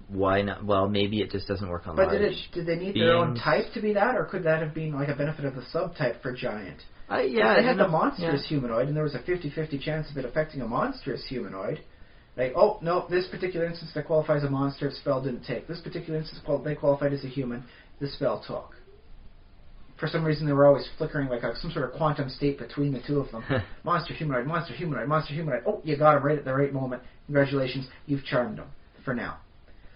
Why not? Well, maybe it just doesn't work on large. But did they need their own type to be that, or could that have been like a benefit of the subtype for giant? They had the monstrous humanoid, and there was a 50-50 chance of it affecting a monstrous humanoid. Like, oh no, this particular instance that qualifies as a monster, the spell didn't take. This particular instance they qualified as a human, the spell took. For some reason, they were always flickering like some sort of quantum state between the two of them. Monster, humanoid, monster, humanoid, monster, humanoid. Oh, you got him right at the right moment. Congratulations, you've charmed them for now.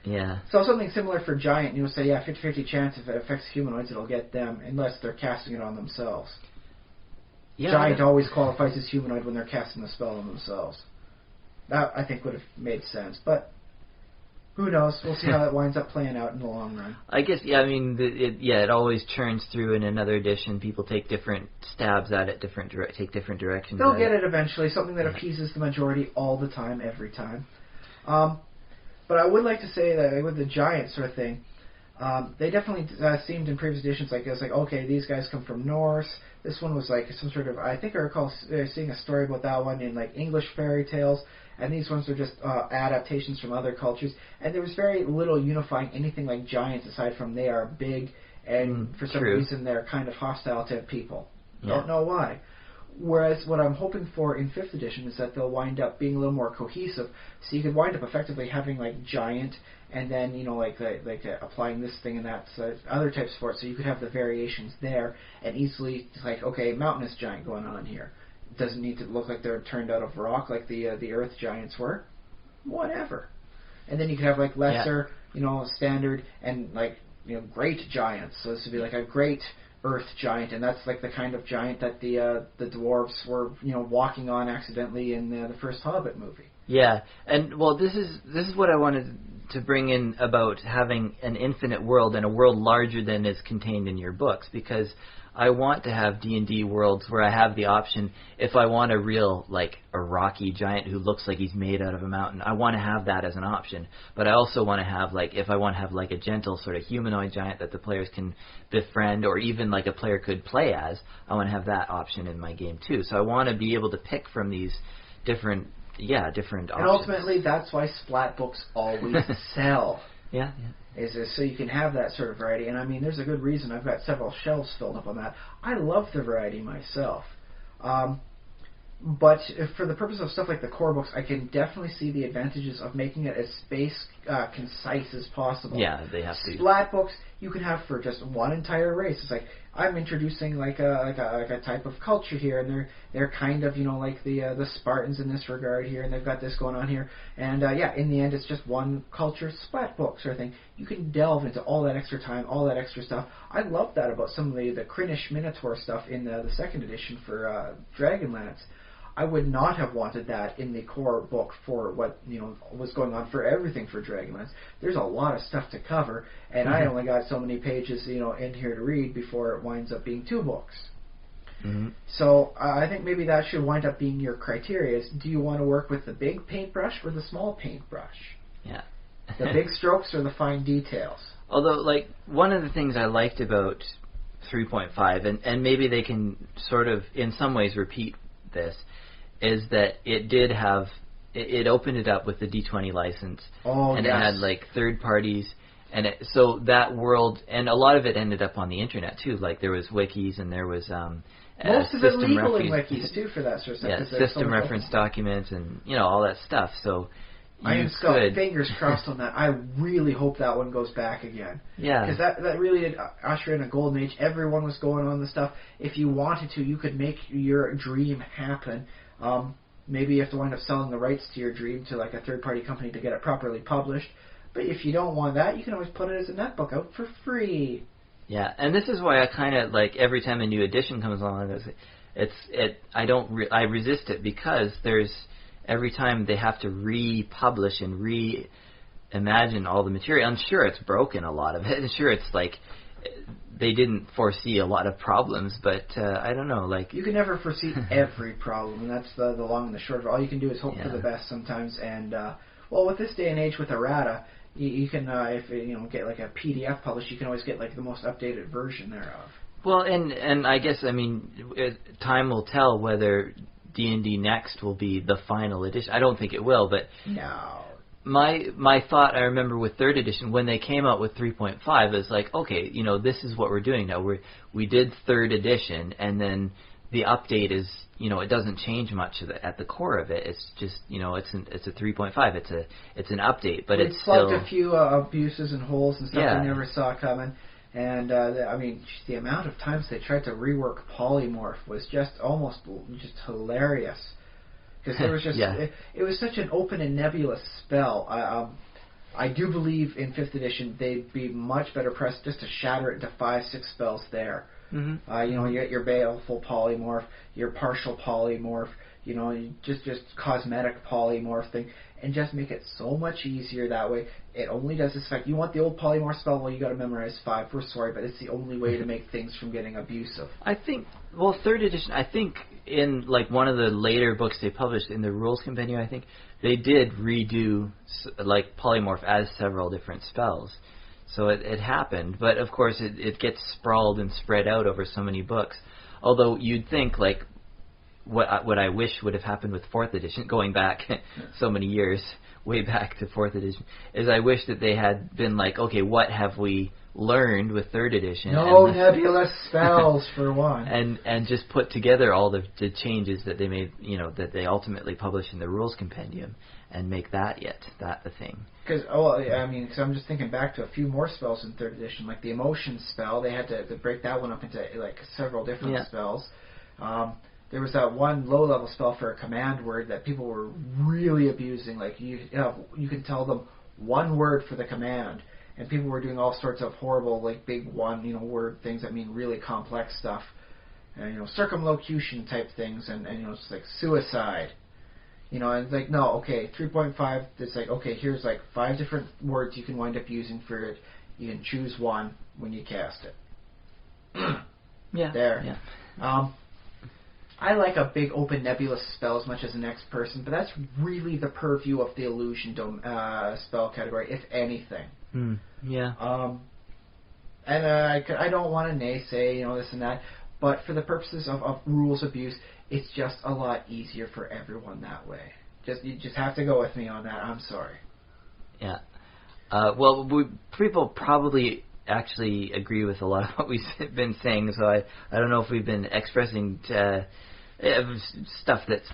Yeah. So something similar for giant, say, 50-50 chance if it affects humanoids, it'll get them, unless they're casting it on themselves. Yeah, giant always qualifies as humanoid when they're casting the spell on themselves. That, I think, would have made sense, but who knows? We'll see how that winds up playing out in the long run. I guess, it always churns through in another edition. People take different stabs at it, take different directions. They'll get it eventually, something that appeases the majority all the time, every time. But I would like to say that with the giant sort of thing, they definitely seemed in previous editions like it was like, okay, these guys come from Norse. This one was like some sort of, I think I recall seeing a story about that one in like English fairy tales, and these ones are just adaptations from other cultures. And there was very little unifying anything like giants aside from they are big, and for some reason they're kind of hostile to people. Yeah. Don't know why. Whereas what I'm hoping for in 5th edition is that they'll wind up being a little more cohesive, so you could wind up effectively having like giant, and then applying this thing and that other types for it, so you could have the variations there, and easily like, okay, mountainous giant going on here. It doesn't need to look like they're turned out of rock like the earth giants were. Whatever. And then you could have like lesser, standard, and like great giants. So this would be like a great earth giant, and that's like the kind of giant that the dwarves were walking on accidentally in the first Hobbit movie. Yeah, and well, this is what I wanted to bring in about having an infinite world and a world larger than is contained in your books, because I want to have D&D worlds where I have the option, if I want a real, like, a rocky giant who looks like he's made out of a mountain, I want to have that as an option. But I also want to have, like, if I want to have, like, a gentle sort of humanoid giant that the players can befriend, or even, like, a player could play as, I want to have that option in my game, too. So I want to be able to pick from these different options. And ultimately, that's why splat books always sell. Yeah. Is so you can have that sort of variety. And I mean, there's a good reason. I've got several shelves filled up on that. I love the variety myself. But for the purpose of stuff like the core books, I can definitely see the advantages of making it as space concise as possible. Yeah, they have to. Splat books you can have for just one entire race. It's like, I'm introducing like a type of culture here, and they're kind of, like the Spartans in this regard here, and they've got this going on here, and in the end it's just one culture splat book sort of thing. You can delve into all that extra time, all that extra stuff. I love that about some of the Krinish Minotaur stuff in the second edition for Dragonlance. I would not have wanted that in the core book for what was going on for everything for Dragonlance. There's a lot of stuff to cover, and I only got so many pages in here to read before it winds up being 2 books. Mm-hmm. So I think maybe that should wind up being your criteria. Is, do you want to work with the big paintbrush or the small paintbrush? Yeah. The big strokes or the fine details? Although, like, one of the things I liked about 3.5, and maybe they can sort of in some ways repeat this, is that it did have, it opened it up with the D20 license, and yes. It had like third parties, and so that world, and a lot of it ended up on the internet too. Like there was wikis, and there was most of it legal in wikis too for that sort of stuff. Yeah, system reference documents, and all that stuff. So I am still fingers crossed on that. I really hope that one goes back again. Yeah. Because that really did usher in a golden age. Everyone was going on the stuff. If you wanted to, you could make your dream happen. Maybe you have to wind up selling the rights to your dream to like a third-party company to get it properly published. But if you don't want that, you can always put it as a netbook out for free. Yeah, and this is why I kind of like every time a new edition comes along, I resist it because there's every time they have to republish and reimagine all the material. I'm sure it's broken, a lot of it. I'm sure it's like they didn't foresee a lot of problems, but I don't know. Like you can never foresee every problem, and that's the long and the short of it. All you can do is hope for the best sometimes. And with this day and age with errata, you can if get like a PDF published, you can always get like the most updated version thereof. Well, and I guess time will tell whether D&D Next will be the final edition. I don't think it will, but no. My thought, I remember with 3rd edition, when they came out with 3.5, it was like, okay, this is what we're doing now. We did 3rd edition, and then the update is, it doesn't change much at the core of it. It's just, it's a 3.5. It's an update, but it's plugged still a few abuses and holes and stuff we never saw coming. And the amount of times they tried to rework polymorph was just almost just hilarious. Because there was just it was such an open and nebulous spell. I do believe in 5th edition they'd be much better pressed just to shatter it into 5-6 spells there. Mm-hmm. You get your baleful polymorph, your partial polymorph, just cosmetic polymorph thing, and just make it so much easier that way. It only does this effect. You want the old polymorph spell? Well, you got to memorize 5. We're sorry, but it's the only way to make things from getting abusive. I think, 3rd edition, I think in like one of the later books they published in the rules compendium, I think they did redo like polymorph as several different spells. So it happened, but of course it gets sprawled and spread out over so many books. Although you'd think like what I wish would have happened with 4th edition, going back so many years, way back to 4th edition, is I wish that they had been like, okay, what have we learned with 3rd edition? No nebulous spells for one. And just put together all the changes that they made, that they ultimately published in the rules compendium, and make that the thing. Because I'm just thinking back to a few more spells in 3rd edition, like the emotion spell. They had to break that one up into like several different spells. There was that one low-level spell for a command word that people were really abusing. Like you can tell them one word for the command, and people were doing all sorts of horrible, like big word things that mean really complex stuff, and circumlocution type things, and it's like suicide. And it's like, no, okay, 3.5, it's like, okay, here's like 5 different words you can wind up using for it. You can choose one when you cast it. There. Yeah. I like a big open nebulous spell as much as the next person, but that's really the purview of the illusion spell category, if anything. Yeah. And I don't want to naysay, this and that, but for the purposes of rules abuse, it's just a lot easier for everyone that way. You just have to go with me on that. I'm sorry. Yeah. People probably actually agree with a lot of what we've been saying, so I don't know if we've been expressing Stuff that's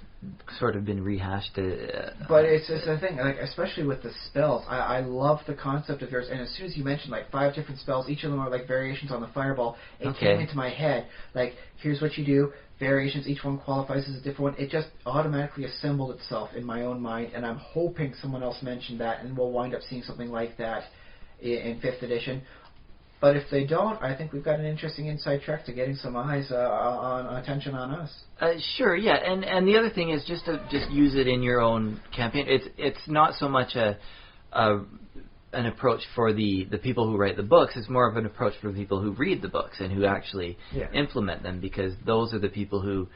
sort of been rehashed. But it's the thing, like especially with the spells, I love the concept of yours. And as soon as you mentioned like 5 different spells, each of them are like variations on the fireball, it came into my head. Like, here's what you do, variations, each one qualifies as a different one. It just automatically assembled itself in my own mind, and I'm hoping someone else mentioned that, and we'll wind up seeing something like that in 5th edition. But if they don't, I think we've got an interesting inside track to getting some eyes attention on us. Sure, yeah, and the other thing is just to use it in your own campaign. It's not so much an approach for the people who write the books. It's more of an approach for the people who read the books and who actually implement them, because those are the people who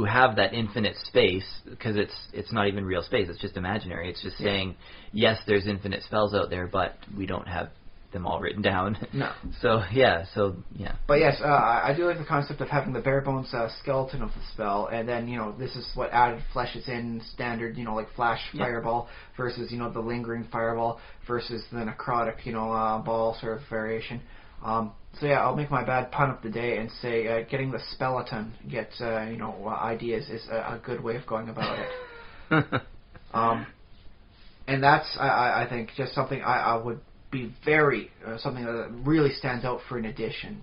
have that infinite space, because it's not even real space. It's just imaginary. It's just saying, yes, there's infinite spells out there, but we don't have them all written down. No. So yeah. But yes, I do like the concept of having the bare bones skeleton of the spell, and then this is what added fleshes in standard, like flash fireball versus the lingering fireball versus the necrotic ball sort of variation. So yeah, I'll make my bad pun of the day and say getting the Spelleton ideas is a good way of going about it. And that's I think just something I would be very something that really stands out for an edition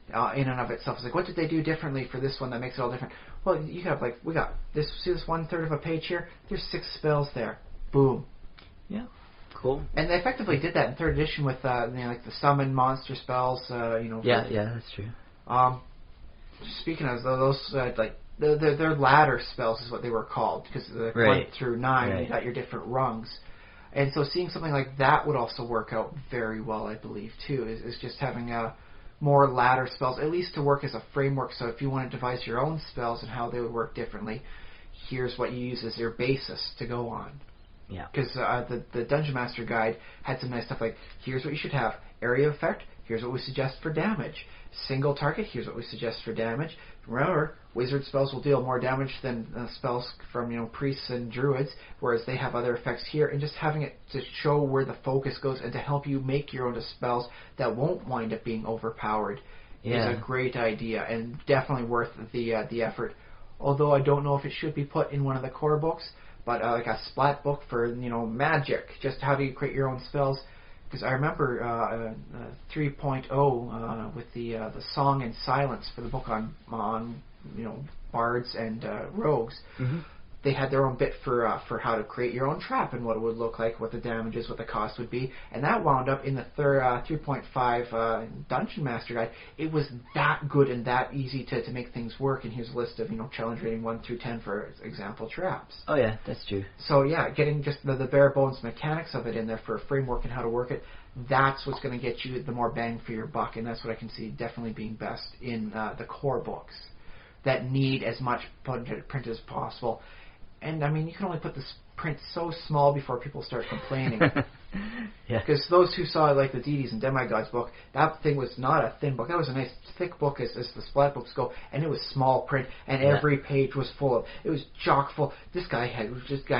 in and of itself. It's like, what did they do differently for this one that makes it all different? Well, you have we got this. See this 1/3 of a page here? There's 6 spells there. Boom. Yeah. Cool. And they effectively did that in 3rd edition with like the summon monster spells. Yeah, that's true. Speaking of those, like their ladder spells is what they were called, because the 1 through 9 you got your different rungs. And so seeing something like that would also work out very well, I believe, too, is just having more ladder spells, at least to work as a framework. So if you want to devise your own spells and how they would work differently, here's what you use as your basis to go on. Yeah. Because the Dungeon Master Guide had some nice stuff like, here's what you should have. Area of effect, here's what we suggest for damage. Single target, here's what we suggest for damage. Remember, wizard spells will deal more damage than spells from priests and druids, whereas they have other effects here. And just having it to show where the focus goes and to help you make your own spells that won't wind up being overpowered is a great idea, and definitely worth the effort. Although I don't know if it should be put in one of the core books, but like a splat book for magic, just how do you create your own spells. Because I remember 3.0 with the Song and Silence for the book on bards and rogues. Mm-hmm. They had their own bit for how to create your own trap and what it would look like, what the damages, what the cost would be, and that wound up in the 3.5 Dungeon Master Guide. It was that good and that easy to make things work. And here's a list of challenge rating 1 through 10 for example traps. Oh yeah, that's true. So yeah, getting just the bare bones mechanics of it in there for a framework and how to work it, that's what's going to get you the more bang for your buck, and that's what I can see definitely being best in the core books that need as much print as possible. And I mean, you can only put this print so small before people start complaining. Because those who saw like the Deities and Demigods book, that thing was not a thin book. That was a nice thick book as the splat books go, and it was small print, and every page was full of. It was chock full. This guy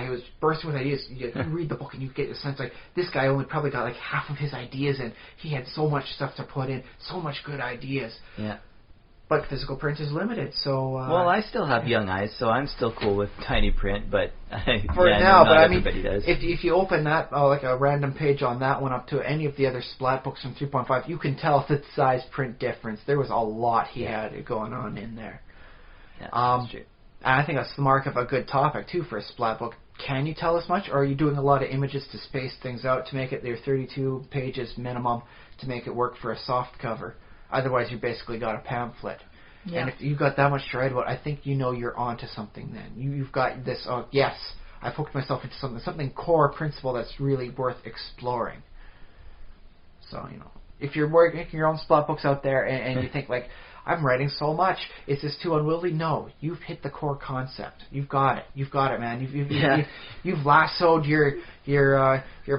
was bursting with ideas. You read the book and you get a sense like this guy only probably got like half of his ideas in. He had so much stuff to put in, so much good ideas. Yeah. But physical print is limited, so... well, I still have young eyes, so I'm still cool with tiny print, but... for now, but I mean, does. If you open that, like a random page on that one up to any of the other splat books from 3.5, you can tell the size print difference. There was a lot he had going on in there. Yeah, that's true. And I think that's the mark of a good topic, too, for a splat book. Can you tell us much, or are you doing a lot of images to space things out to make it their 32 pages minimum to make it work for a soft cover? Otherwise, you basically got a pamphlet. Yeah. And if you've got that much to write about, I think you're onto something then. You've got this, oh, yes, I've hooked myself into something core principle that's really worth exploring. So, if you're making your own splat books out there and you think, like, I'm writing so much, is this too unwieldy? No, you've hit the core concept. You've got it. You've got it, man. You've lassoed your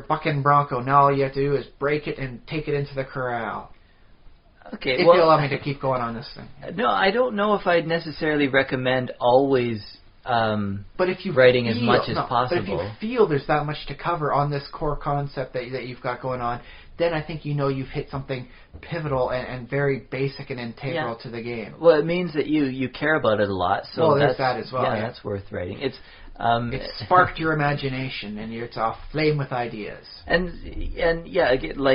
bucking bronco. Now all you have to do is break it and take it into the corral. Okay, if you allow me to keep going on this thing. No, I don't know if I'd necessarily recommend always but if you writing as much as possible. But if you feel there's that much to cover on this core concept that you've got going on, then I think you've hit something pivotal and very basic and integral to the game. Well, it means that you care about it a lot. So there's that as well. Yeah, that's worth writing. It's sparked your imagination, and it's aflame with ideas. And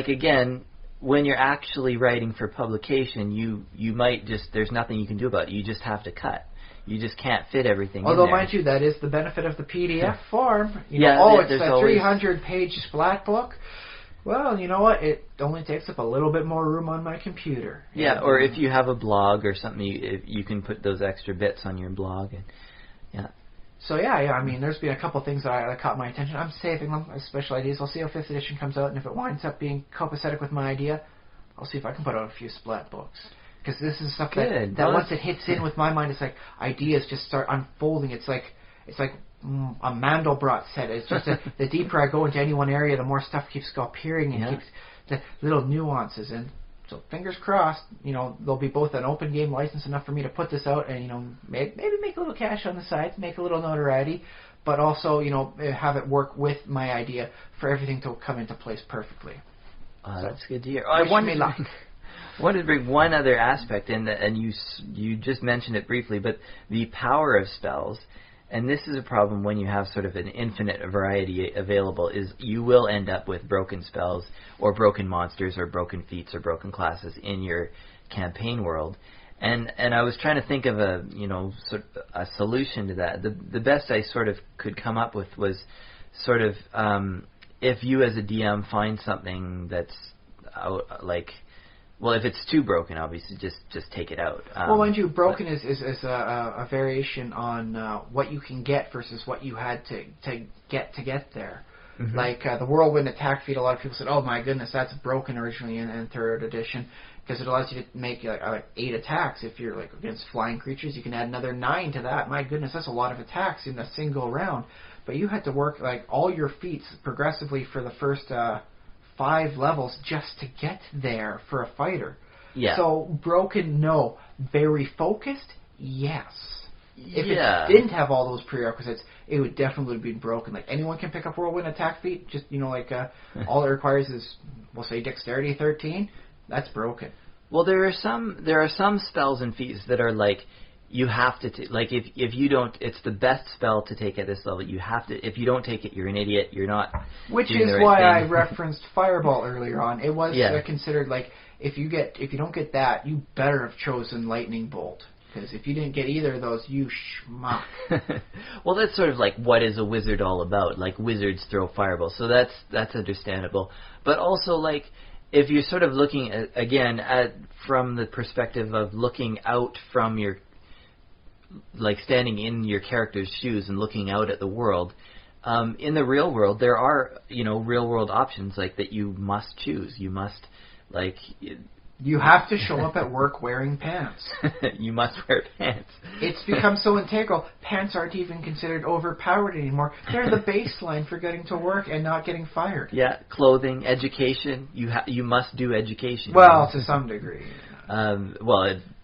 again, when you're actually writing for publication, you might just, there's nothing you can do about it. You just have to cut. You just can't fit everything Although, in there. mind you, that is the benefit of the PDF form. It's a 300-page splat book. Well, you know what? It only takes up a little bit more room on my computer. Yeah, or if you have a blog or something, you can put those extra bits on your blog. And So I mean, there's been a couple things that caught my attention. I'm saving them as special ideas. I'll see how 5th edition comes out, and if it winds up being copacetic with my idea, I'll see if I can put out a few splat books. Because this is stuff that once it hits in with my mind, it's like ideas just start unfolding. It's like a Mandelbrot set. It's just the deeper I go into any one area, the more stuff keeps appearing and keeps the little nuances. And so fingers crossed, there'll be both an open game license enough for me to put this out and, maybe make a little cash on the side, make a little notoriety, but also, have it work with my idea for everything to come into place perfectly. That's good to hear. I wanted to bring one other aspect in, and you just mentioned it briefly, but the power of spells. And this is a problem when you have sort of an infinite variety available, is you will end up with broken spells or broken monsters or broken feats or broken classes in your campaign world. And I was trying to think of a solution to that. The best I sort of could come up with was sort of if you as a DM find something that's well, if it's too broken, obviously, just take it out. Well, mind you, broken is a variation on what you can get versus what you had to get there. Mm-hmm. Like the Whirlwind Attack feat, a lot of people said, "Oh my goodness, that's broken originally in 3rd edition," because it allows you to make like 8 attacks. If you're against flying creatures, you can add another 9 to that. My goodness, that's a lot of attacks in a single round. But you had to work all your feats progressively for the first 5 levels just to get there for a fighter. Yeah. So broken, no. Very focused, yes. If it didn't have all those prerequisites, it would definitely be broken. Anyone can pick up Whirlwind Attack feat. Just all it requires is, we'll say, Dexterity 13. That's broken. Well, there are some spells and feats that are you have to if you don't, it's the best spell to take at this level. You have to. If you don't take it, you're an idiot. You're not. Which doing is the right why thing. I referenced Fireball earlier on. It was considered if you don't get that, you better have chosen Lightning Bolt, because if you didn't get either of those, you schmuck. Well, that's sort of what is a wizard all about? Wizards throw fireballs, so that's understandable. But also if you're sort of looking at from the perspective of looking out from your standing in your character's shoes and looking out at the world, in the real world there are real world options that you must choose. You must you have to show up at work wearing pants. You must wear pants. It's become so integral. Pants aren't even considered overpowered anymore. They're the baseline for getting to work and not getting fired. Yeah, clothing, education. You must do education. Well, to some degree.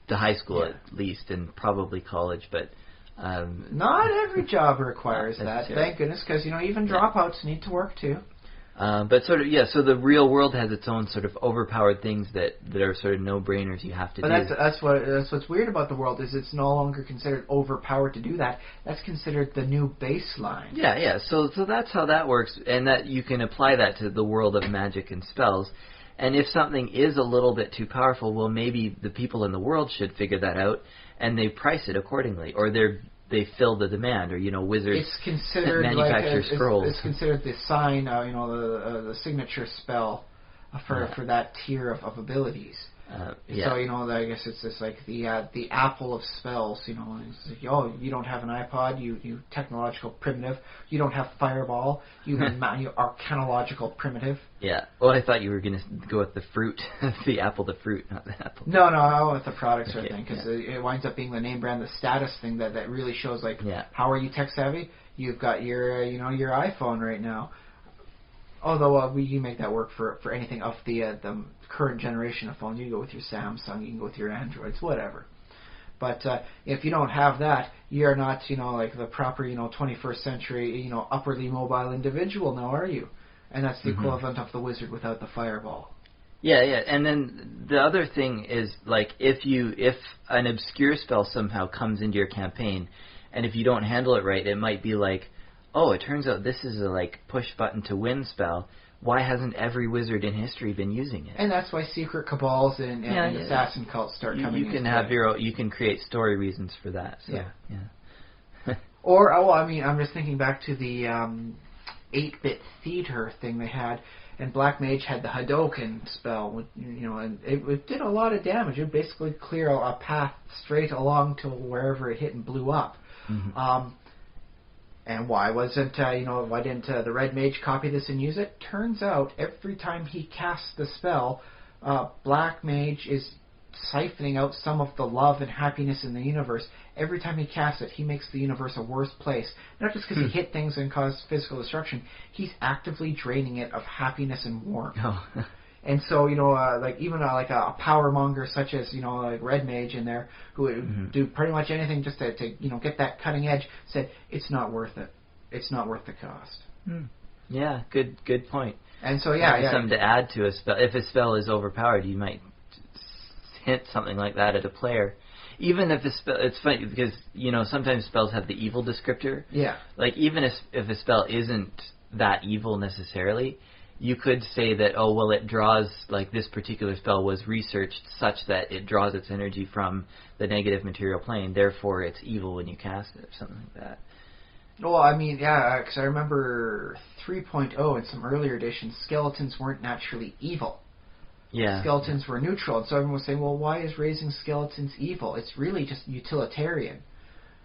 To high school at least, and probably college, but not every job requires that. True. Thank goodness, because even dropouts need to work too. But so the real world has its own sort of overpowered things that are sort of no-brainers you have to do. But that's what's weird about the world, is it's no longer considered overpowered to do that. That's considered the new baseline. Yeah. So that's how that works, and that you can apply that to the world of magic and spells. And if something is a little bit too powerful, well, maybe the people in the world should figure that out, and they price it accordingly, or they fill the demand, or wizards manufacture scrolls. It's considered the sign, the signature spell for that tier of abilities. So I guess it's just the apple of spells. It's you don't have an iPod, you technological primitive. You don't have Fireball, you arcanological primitive. Yeah. Well, I thought you were going to go with the fruit, the apple, the fruit, not the apple. No, I went with the product sort of thing, because it winds up being the name brand, the status thing that really shows how are you tech savvy? You've got your your iPhone right now. Although you make that work for anything of the current generation of phone. You can go with your Samsung, you can go with your Androids, whatever. But if you don't have that, you're not the proper 21st century upwardly mobile individual now, are you? And that's the equivalent of the wizard without the fireball. Yeah, and then the other thing is, like, if an obscure spell somehow comes into your campaign, and if you don't handle it right, it might be like, oh, it turns out this is a, like, push button to win spell. Why hasn't every wizard in history been using it? And that's why secret cabals and assassin cults start coming in. You can create story reasons for that. So, yeah. Or, I'm just thinking back to the 8-bit theater thing they had, and Black Mage had the Hadoken spell, and it did a lot of damage. It would basically clear a path straight along to wherever it hit and blew up. And why didn't the Red Mage copy this and use it? Turns out every time he casts the spell, Black Mage is siphoning out some of the love and happiness in the universe. Every time he casts it, he makes the universe a worse place. Not just because he hit things and caused physical destruction. He's actively draining it of happiness and warmth. Oh. And so, even a power monger such as, like Red Mage in there, who would do pretty much anything just to get that cutting edge, said, it's not worth it. It's not worth the cost. Yeah, good point. And so, something to add to a spell. If a spell is overpowered, you might hint something like that at a player. Even if a spell, it's funny because, sometimes spells have the evil descriptor. Yeah. Like, even if a spell isn't that evil necessarily, you could say that, it draws, like, this particular spell was researched such that it draws its energy from the negative material plane, therefore it's evil when you cast it, or something like that. Well, because I remember 3.0 in some earlier editions, skeletons weren't naturally evil. Yeah. Skeletons were neutral, and so everyone was saying, well, why is raising skeletons evil? It's really just utilitarian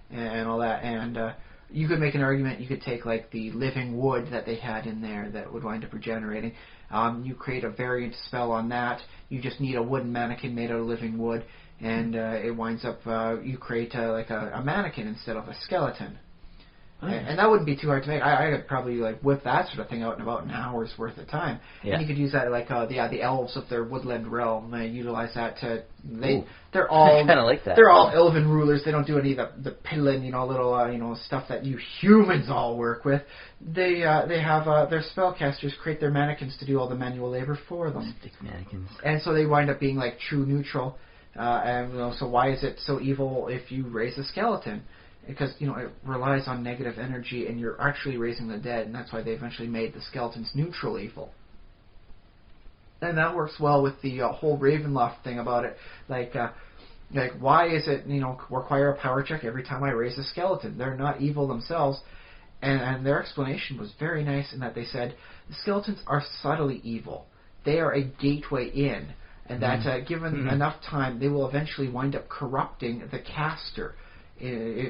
and all that. And you could make an argument. You could take, like, the living wood that they had in there that would wind up regenerating. You create a variant spell on that. You just need a wooden mannequin made out of living wood, and it winds up, you create a mannequin instead of a skeleton. And that wouldn't be too hard to make. I could probably whip that sort of thing out in about an hour's worth of time. Yeah. And you could use that the elves of their woodland realm. They utilize that to they're all kind of like that. They're all elven rulers. They don't do any of the piddling little stuff that you humans all work with. They have their spellcasters create their mannequins to do all the manual labor for them. Stick mannequins. And so they wind up being like true neutral. So why is it so evil if you raise a skeleton? Because, it relies on negative energy, and you're actually raising the dead, and that's why they eventually made the skeletons neutral evil. And that works well with the whole Ravenloft thing about it. Like, why is it, require a power check every time I raise a skeleton? They're not evil themselves. And their explanation was very nice in that they said, the skeletons are subtly evil. They are a gateway in, and that given enough time, they will eventually wind up corrupting the caster.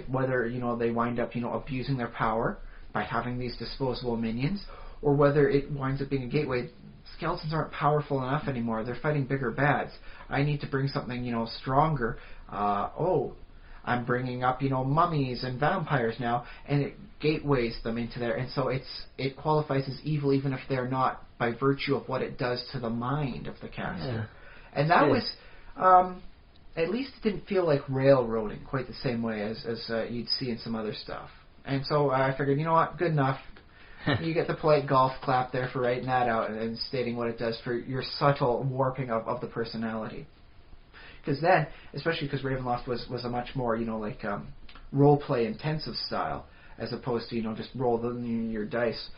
Whether they wind up abusing their power by having these disposable minions, or whether it winds up being a gateway. Skeletons aren't powerful enough anymore. They're fighting bigger bads. I need to bring something stronger. I'm bringing up mummies and vampires now, and it gateways them into there, and so it qualifies as evil even if they're not by virtue of what it does to the mind of the caster. Yeah. And that was. At least it didn't feel like railroading quite the same way as you'd see in some other stuff. And so I figured, good enough. You get the polite golf clap there for writing that out and stating what it does for your subtle warping of the personality. Because then, especially because Ravenloft was a much more, role-play intensive style, as opposed to, just roll your dice,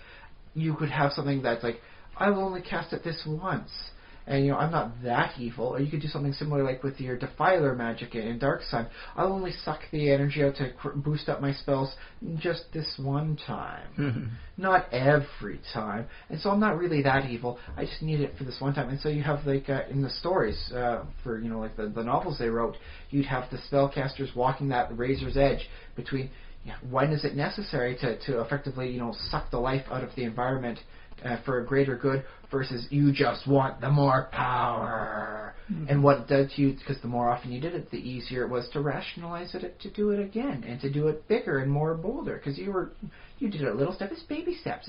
you could have something that's like, I will only cast it this once. And, I'm not that evil. Or you could do something similar like with your Defiler magic in Dark Sun. I'll only suck the energy out to boost up my spells just this one time. Not every time. And so I'm not really that evil. I just need it for this one time. And so you have, in the stories, for, the novels they wrote, you'd have the spellcasters walking that razor's edge between when is it necessary to effectively, suck the life out of the environment for a greater good versus you just want the more power. And what it does to you, because the more often you did it, the easier it was to rationalize it, to do it again, and to do it bigger and more bolder, because you did it little step. It's baby steps.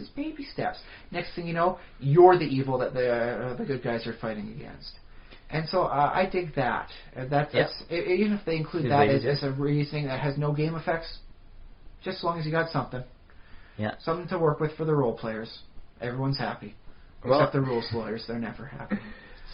Next thing you know, you're the evil that the good guys are fighting against. And so I dig that. That's even if they include that as a reasoning that has no game effects, just as long as you got something. Yeah. Something to work with for the role players. Everyone's happy. Well, Except the rules lawyers. They're never happy.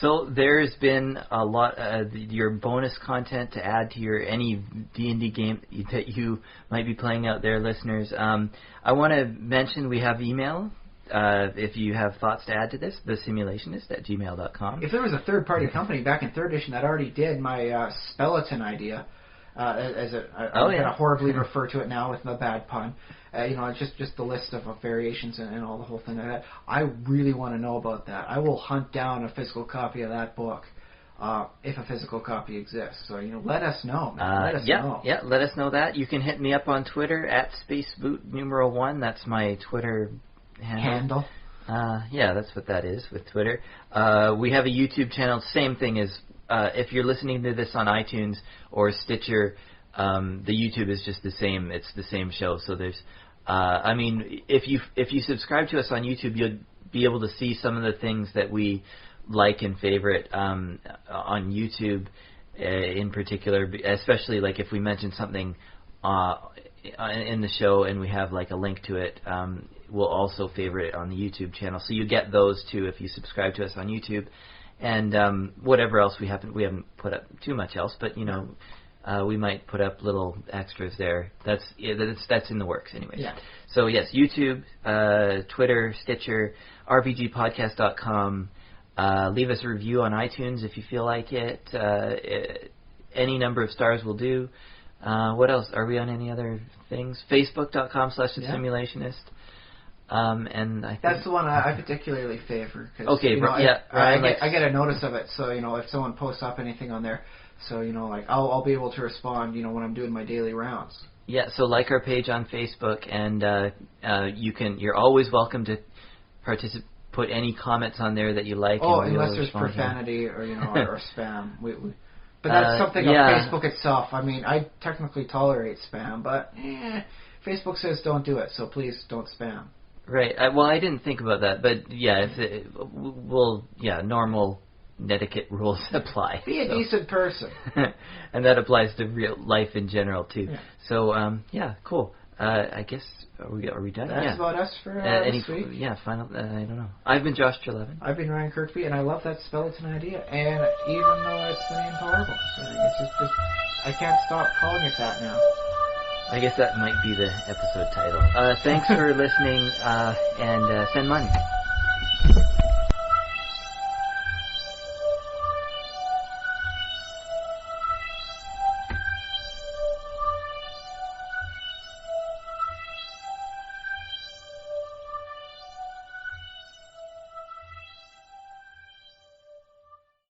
So there's been a lot your bonus content to add to your any D&D game that you might be playing out there, listeners. I want to mention we have email. If you have thoughts to add to this, thesimulationist@gmail.com. If there was a third-party company back in 3rd edition that already did my Spelleton idea, I'm going to horribly refer to it now with the bad pun, just the list of variations and all the whole thing like that. I really want to know about that. I will hunt down a physical copy of that book if a physical copy exists. So, let us know. Let us know. Yeah, let us know that. You can hit me up on Twitter @spaceboot1. That's my Twitter handle. Yeah, that's what that is with Twitter. We have a YouTube channel. Same thing as if you're listening to this on iTunes or Stitcher, the YouTube is just the same. It's the same show. So there's, if you subscribe to us on YouTube, you'll be able to see some of the things that we like and favorite on YouTube in particular, especially like if we mention something in the show and we have like a link to it. We'll also favorite it on the YouTube channel, so you get those too if you subscribe to us on YouTube, and whatever else we haven't put up too much else, but we might put up little extras there. That's in the works anyway. Yeah. So yes, YouTube, Twitter, Stitcher, RPGpodcast.com. Leave us a review on iTunes if you feel like it. Any number of stars will do. What else? Are we on any other things? Facebook.com/thesimulationist. And I think that's the one I particularly favor. Cause, okay, I get a notice of it, so if someone posts up anything on there, so I'll be able to respond, when I'm doing my daily rounds. Yeah, so like our page on Facebook, and you're always welcome to put any comments on there that you like. Oh, unless there's profanity or or spam. But that's something of Facebook itself. I technically tolerate spam, but Facebook says don't do it, so please don't spam. Right. I didn't think about that, but yeah, normal etiquette rules apply. Be a decent person. And that applies to real life in general too. Yeah. So cool. I guess are we done? That's about us for this week. Yeah, final. I don't know. I've been Josh Trelevin. I've been Ryan Kirkby, and I love that Spelleton idea. And even though the name's horrible, it's just I can't stop calling it that now. I guess that might be the episode title. Thanks for listening, and send money.